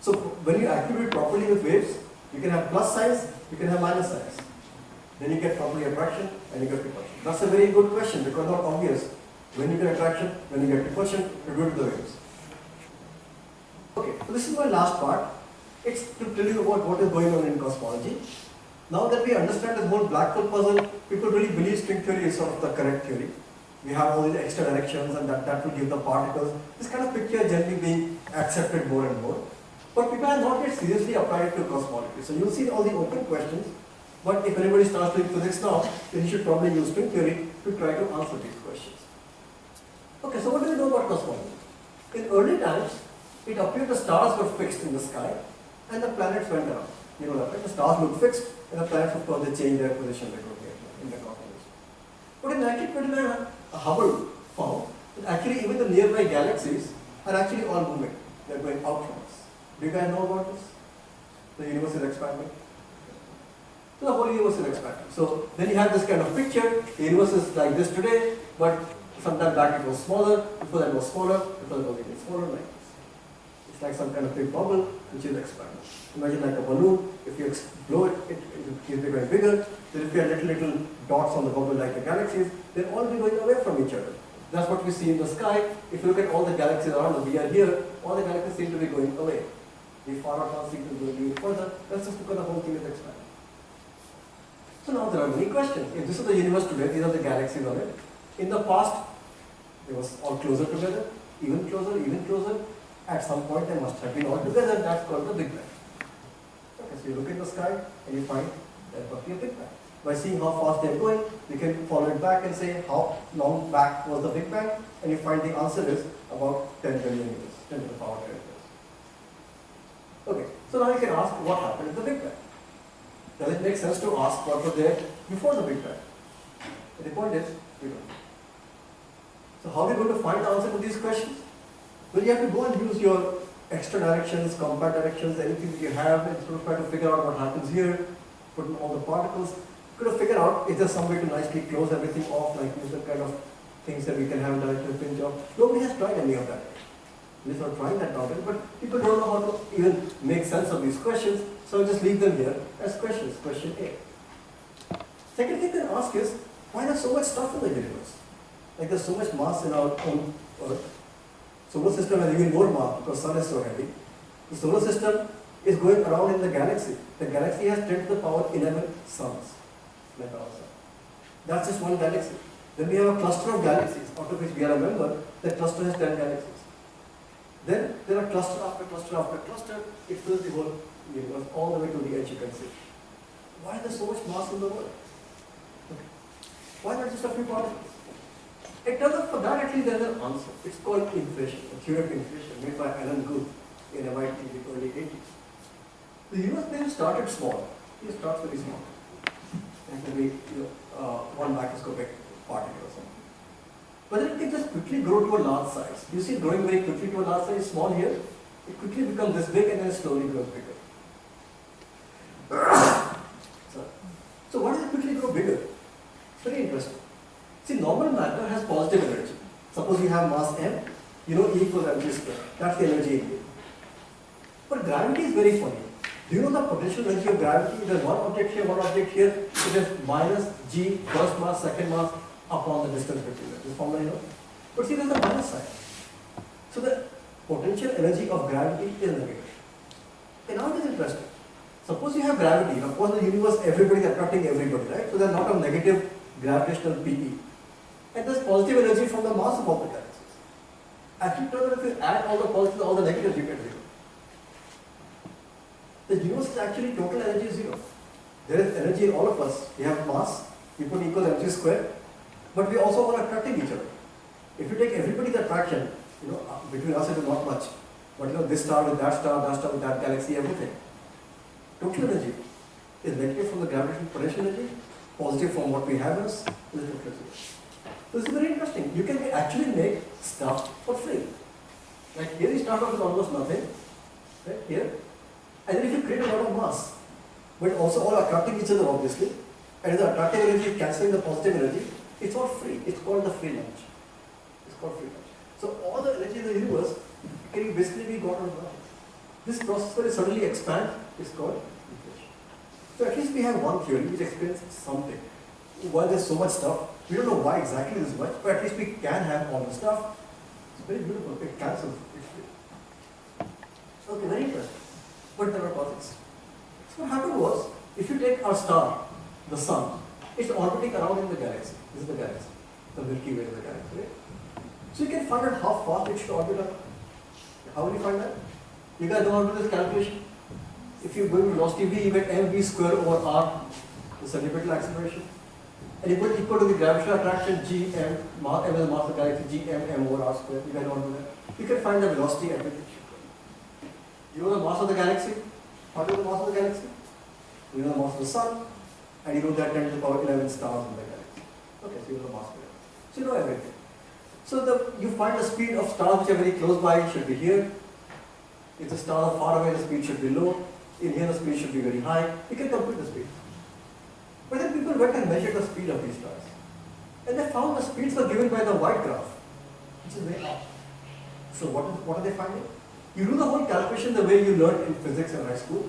So when you attribute properly with waves, you can have plus signs, you can have minus signs. Then you get properly attraction and you get repulsion. That's a very good question because not obvious. When you get attraction, when you get repulsion, you go to the waves. Okay, so this is my last part. It's to tell you about what is going on in cosmology. Now that we understand this whole black hole puzzle, people really believe string theory is sort of the correct theory. We have all these extra directions and that will give the particles. This kind of picture is generally being accepted more and more. But people have not yet seriously applied it to cosmology. So you'll see all the open questions. But if anybody starts doing physics now, then you should probably use string theory to try to answer these questions. Okay, so what do we know about cosmology? In early times, it appeared the stars were fixed in the sky and the planets went around. You know that, right? The stars look fixed and the planets, of course, they change their position in the cosmos. But in 1929, Hubble found that actually even the nearby galaxies are actually all moving. They're going out from us. Do you guys know about this? The universe is expanding. So the whole universe is expanding. So then you have this kind of picture. The universe is like this today, but sometime back it was smaller, before that it was smaller, before that it was even smaller like this. It's like some kind of big bubble which is expanding. Imagine like a balloon, if you blow it, it keeps becoming bigger. Then if you have little dots on the bubble like the galaxies, they'll all be going away from each other. That's what we see in the sky. If you look at all the galaxies around us, we are here, all the galaxies seem to be going away. The far out ones seem to be going further. That's just because the whole thing is expanding. So now there are many questions. If this is the universe today, these are the galaxies on it. In the past, they was all closer together, even closer, even closer. At some point, they must have been all together. That's called the Big Bang. Okay, so you look in the sky and you find there must be a Big Bang. By seeing how fast they're going, you can follow it back and say how long back was the Big Bang, and you find the answer is about 10 billion years, 10 to the power 10 years. Okay, so now you can ask what happened in the Big Bang. Does it make sense to ask what was there before the Big Bang? The point is, we don't. So how are we going to find the answer to these questions? Well, you have to go and use your extra directions, compact directions, anything that you have, and sort of try to figure out what happens here, put in all the particles. You could have figured out is there some way to nicely close everything off, like use the kind of things that we can have direct pinch off. Nobody has tried any of that. We're not trying that nowadays, but people don't know how to even make sense of these questions, so I'll just leave them here as questions. Question A. Second thing to ask is, why there's so much stuff in the universe? Like there's so much mass in our own Earth. Solar system has even more mass because sun is so heavy. The solar system is going around in the galaxy. The galaxy has 10 to the power 11 suns, like our sun. That's just one galaxy. Then we have a cluster of galaxies, out of which we are a member. That cluster has 10 galaxies. Then there are cluster after cluster after cluster. It fills the whole universe all the way to the edge, you can see. Why is there so much mass in the world? Okay. Why not just a few particles? It turns out for that actually there is an answer. It's called inflation, a theory of inflation made by Alan Guth in MIT in the early 80s. The universe then started small. It starts very small. And maybe one microscopic particle or something. But then it can just quickly grow to a large size. You see it growing very quickly to a large size, small here. It quickly becomes this big and then slowly grows bigger. So why does it quickly grow bigger? It's very interesting. See, normal matter has positive energy. Suppose you have mass m, you know E equals mg square. That's the energy in it. But gravity is very funny. Do you know the potential energy of gravity? There's one object here, one object here. It is minus g, first mass, second mass, upon the distance between them. This formula you know. But see, there's a minus sign. So the potential energy of gravity is negative. And now it is interesting. Suppose you have gravity. Of course, in the universe, everybody is attracting everybody, right? So there's a lot of negative gravitational PE. And there's positive energy from the mass of all the galaxies. Actually, turns out if you add all the positives, all the negatives, you get zero. The universe is actually total energy is zero. There is energy in all of us. We have mass, we put equal mg square, but we also are attracting each other. If you take everybody's attraction, between us it is not much. But this star with that star with that galaxy, everything. Total energy is negative from the gravitational potential energy, positive from what we have as is total energy. So this is very interesting. You can actually make stuff for free. Like here you start off with almost nothing, right here. And then if you create a lot of mass, but also all attracting each other obviously, and the attractive energy is cancelling the positive energy, it's all free. It's called the free lunch. It's called free lunch. So all the energy in the universe can basically be got on ground. This process will suddenly expand is called inflation. So at least we have one theory which explains something. While there's so much stuff, we don't know why exactly this much, but at least we can have all the stuff. It's very beautiful. It cancels. It's free. Okay, very interesting. But there are positives. So what happened was, if you take our star, the sun, it's orbiting around in the galaxy. This is the galaxy. The Milky Way is the galaxy, right? So you can find out how fast it should orbit around. How will you find that? You guys know how to do this calculation? If you go to velocity v, you get mv square over r, the centripetal acceleration. And you put equal to the gravitational attraction g m, m is the mass of the galaxy, g m over r square. You guys know how to do that? You can find the velocity at which it should go. You know the mass of the galaxy? What is the mass of the galaxy? You know the mass of the sun, and you know that 10 to the power 11 stars in the galaxy. Okay, so you know the mass of the galaxy. So you know everything. So you find the speed of stars which are very close by should be here. If the stars are far away, the speed should be low. In here, the speed should be very high. You can compute the speed. But then people went and measured the speed of these stars. And they found the speeds were given by the white graph, which is very off. So what are they finding? You do the whole calculation the way you learned in physics in high school.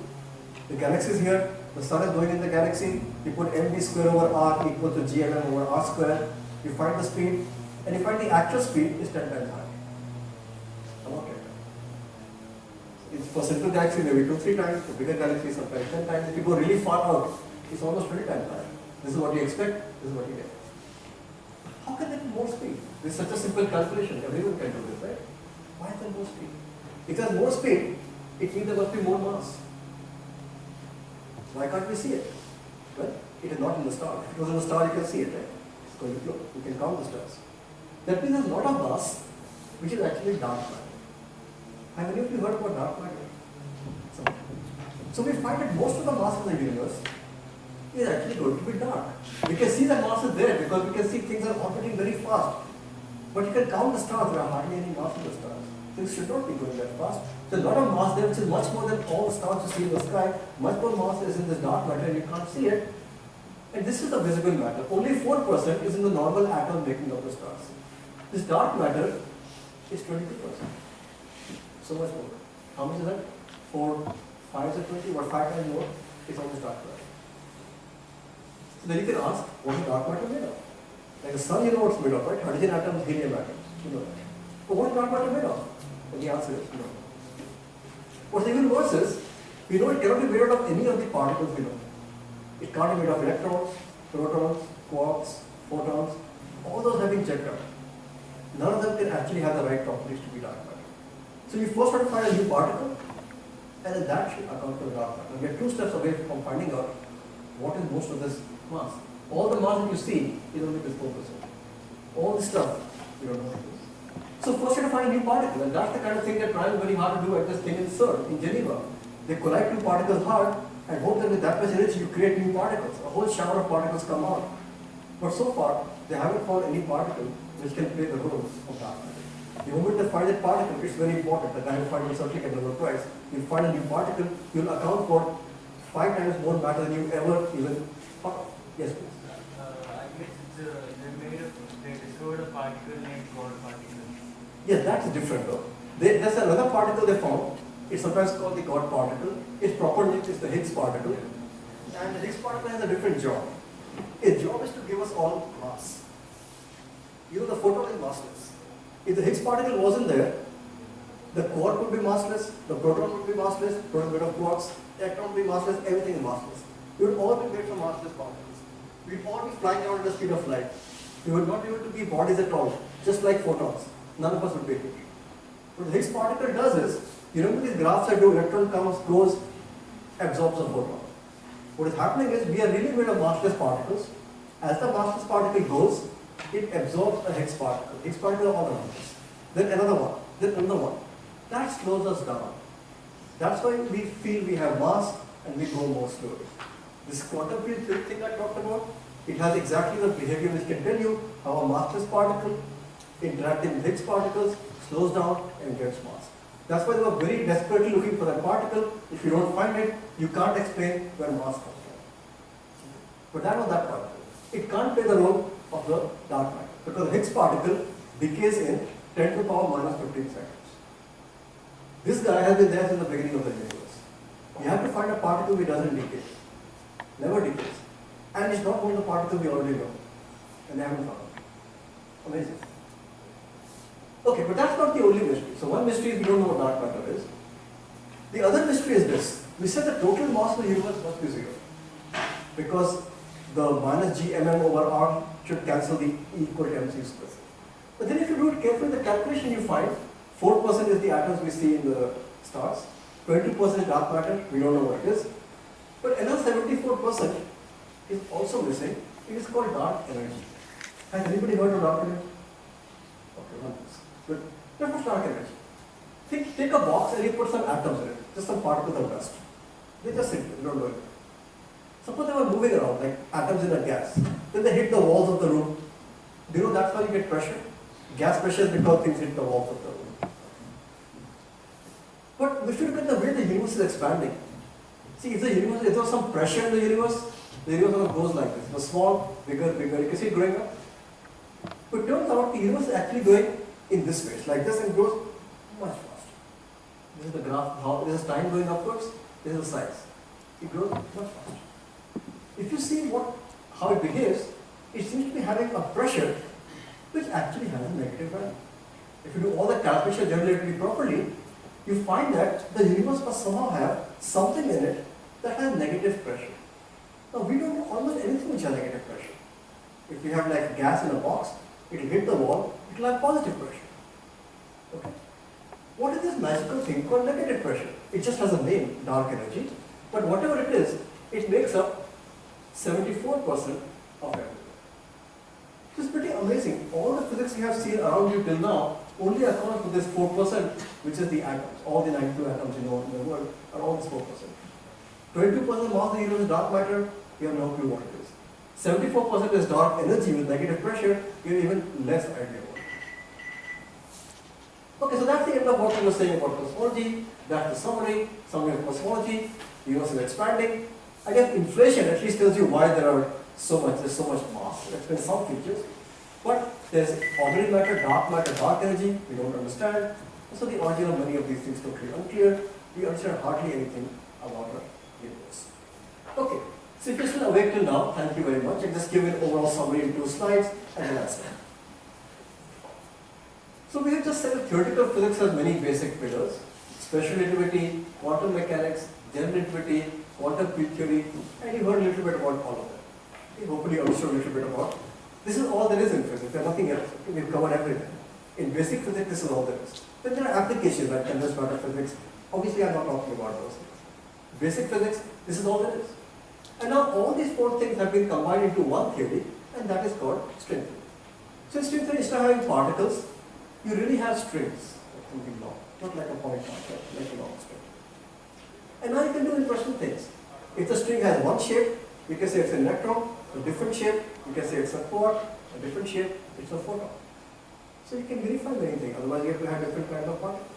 The galaxy is here, the sun is going in the galaxy, you put mv square over r equal to gmm over r square, you find the speed, and you find the actual speed is 10 times higher. I'm okay. It's for simple galaxy maybe 2-3 times, for bigger galaxy sometimes 10 times. If you go really far out, it's almost 20 times higher. This is what you expect, this is what you get. How can there be more speed? This is such a simple calculation, everyone can do this, right? Why is there more speed? If there's more speed, it means there must be more mass. Why can't we see it? Well, it is not in the star. If it was in the star, you can see it, right? It's going to flow. You can count the stars. That means there's a lot of mass, which is actually dark matter. Have any of you heard about dark matter? So we find that most of the mass in the universe is actually going to be dark. We can see that mass is there because we can see things are orbiting very fast. But you can count the stars, there are hardly any mass in the stars. Things should not be going that fast. There's a lot of mass there which is much more than all the stars you see in the sky. Much more mass is in this dark matter and you can't see it. And this is the visible matter. Only 4% is in the normal atom making up the stars. This dark matter is 22%. So much more. How much is that? 4, 5 is 20, or 5 times more? It's almost dark matter. So then you can ask, what is dark matter made of? Like the sun, you know what it's made of, right? Hydrogen atoms, helium atoms. You know that. But what is dark matter made of? And the answer is no. What's even worse is, we know it cannot be made out of any of the particles we know. It can't be made of electrons, protons, quarks, photons. All those have been checked out. None of them can actually have the right properties to be dark matter. So you first have to find a new particle, and then that should account for the dark matter. We are 2 steps away from finding out what is most of this mass. All the mass that you see is only this 4%. All this stuff, we don't know what it is. So first you have to find a new particle, and that's the kind of thing they're trying very hard to do at this thing in CERN, in Geneva. They collide 2 particles hard and hope that with that much energy you create new particles. A whole shower of particles come out. But so far, they haven't found any particle which can play the role of dark matter. The moment they find that particle, it's very important. The guy who finds it certainly get the Nobel Prize. You'll find a new particle, you'll account for 5 times more matter than you ever even thought of. Yes, please. I guess they discovered a particle named God particle. Yes, that's different though. There's another particle they found. It's sometimes called the God particle. Its proper name is the Higgs particle. And the Higgs particle has a different job. Its job is to give us all mass. You know, the photon is massless. If the Higgs particle wasn't there, the quark would be massless, the proton would be massless, proton made of quarks, electron would be massless, everything is massless. We would all be made from massless particles. We would all be flying around at the speed of light. We would not be able to be bodies at all, just like photons. None of us would be able to. What the Higgs particle does is, you remember these graphs I do, electron comes, goes, absorbs a photon. What is happening is, we are really made of massless particles. As the massless particle goes, it absorbs a Higgs particle. Higgs particle all around us. Then another one, then another one. That slows us down. That's why we feel we have mass and we go more slowly. This quantum field thing I talked about, it has exactly the behavior which can tell you how a massless particle interacting with Higgs particles slows down and gets mass. That's why they were very desperately looking for that particle. If you don't find it, you can't explain where mass comes from. But that was that particle. It can't play the role of the dark matter because the Higgs particle decays in 10 to the power minus 15 seconds. This guy has been there since the beginning of the universe. You have to find a particle which doesn't decay. Never decays. And it's not one of the particles we already know. And they haven't found it. Amazing. Okay, but that's not the only mystery. So one mystery is we don't know what dark matter is. The other mystery is this. We said the total mass of the universe must be 0. Because the minus gmm over r should cancel the E equal to mc square. But then if you do it carefully, the calculation you find, 4% is the atoms we see in the stars, 20% is dark matter, we don't know what it is. But another 74% is also missing. It is called dark energy. Has anybody heard of dark energy? Okay, one this. But what's dark energy? Take a box and you put some atoms in it, just some particles of dust. They just sit there, you don't know it. Suppose they were moving around like atoms in a gas. Then they hit the walls of the room. Do you know that's how you get pressure? Gas pressure is because things hit the walls of the room. But if you look at the way the universe is expanding, see, if there was some pressure in the universe goes like this. The small, bigger, bigger. You can see it growing up. But it turns out the universe is actually going in this way. It's like this and grows much faster. This is the graph, how this is time going upwards, this is the size. It grows much faster. If you see how it behaves, it seems to be having a pressure which actually has a negative value. If you do all the calculations relatively properly, you find that the universe must somehow have something in it that has negative pressure. Now we don't know almost anything which has negative pressure. If you have like gas in a box, it will hit the wall, it will have positive pressure. Okay? What is this magical thing called negative pressure? It just has a name, dark energy, but whatever it is, it makes up 74% of everything. This is pretty amazing. All the physics you have seen around you till now only account for this 4%, which is the atoms. All the 92 atoms you know in the world are all this 4%. 22% mass of the universe is dark matter, you have no clue what it is. 74% is dark energy with negative pressure, you have even less idea what it is. Okay, so that's the end of what we were saying about cosmology. That's the summary of cosmology. The universe is expanding. I guess inflation at least tells you why there's so much mass. It explains some features. But there's ordinary matter, dark energy, we don't understand. So the origin of many of these things is totally unclear. We understand hardly anything about our universe. Okay, so if you're still awake till now, thank you very much. I'll just give you an overall summary in 2 slides and then I'll start. So we have just said that theoretical physics has many basic pillars: special relativity, quantum mechanics, general relativity, quantum field theory, and you heard a little bit about all of them. Okay, hopefully you understood a little bit about. This is all there is in physics, there's nothing else. Okay, we've covered everything. In basic physics, this is all there is. Then there are applications like condensed matter physics. Obviously, I'm not talking about those things. Basic physics, this is all there is. And now all these 4 things have been combined into one theory, and that is called string theory. So in string theory, instead of having particles, you really have strings, like something long, not like a point marker, like a long string. And now you can do interesting things. If the string has one shape, you can say it's an electron. A different shape, you can say it's a quark. A different shape, it's a photon. So you can verify many things, otherwise you have to have different kind of particles.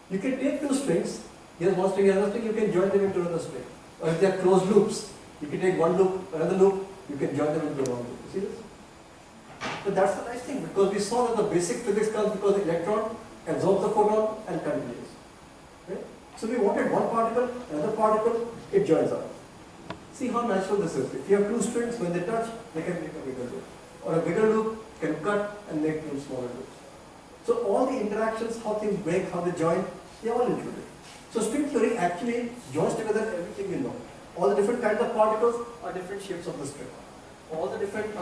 You can take 2 strings, here's one string, another string, you can join them into another string. Or if they are closed loops, you can take one loop, another loop, you can join them into one loop. You see this? But that's the nice thing, because we saw that the basic physics comes because the electron absorbs the photon and continues. Right? So we wanted one particle, another particle, it joins up. See how natural this is. If you have 2 strings, when they touch, they can make a bigger loop. Or a bigger loop can cut and make 2 smaller loops. So all the interactions, how things break, how they join, they are all included. So string theory actually joins together everything you know. All the different kinds of particles are different shapes of the string. All the different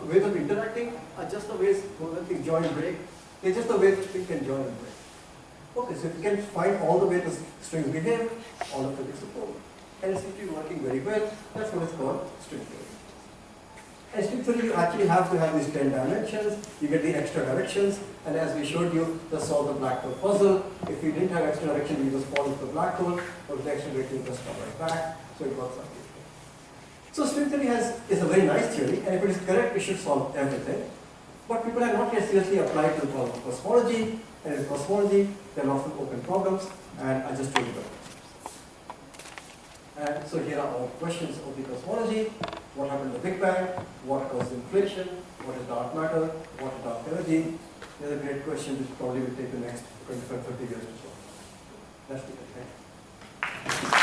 ways of interacting are just the ways when things join and break. They're just the ways the string can join and break. Okay, so if you can find all the ways the strings behave, all the physics is over. And it seems to be working very well. That's what is called string theory. And string theory, you actually have to have these 10 dimensions. You get the extra directions. And as we showed you, just solve the black hole puzzle. If you didn't have extra direction, you just fall into the black hole. Or the extra direction, you just come right back. So it works like this. So string theory is a very nice theory. And if it is correct, it should solve everything. But people have not yet seriously applied to the problem of cosmology. And in cosmology, there are lots of open problems. And I just told you that. And so here are all questions of the cosmology. What happened to the Big Bang? What caused inflation? What is dark matter? What is dark energy? There's a great question which probably will take the next 25-30 years to solve. That's the thing.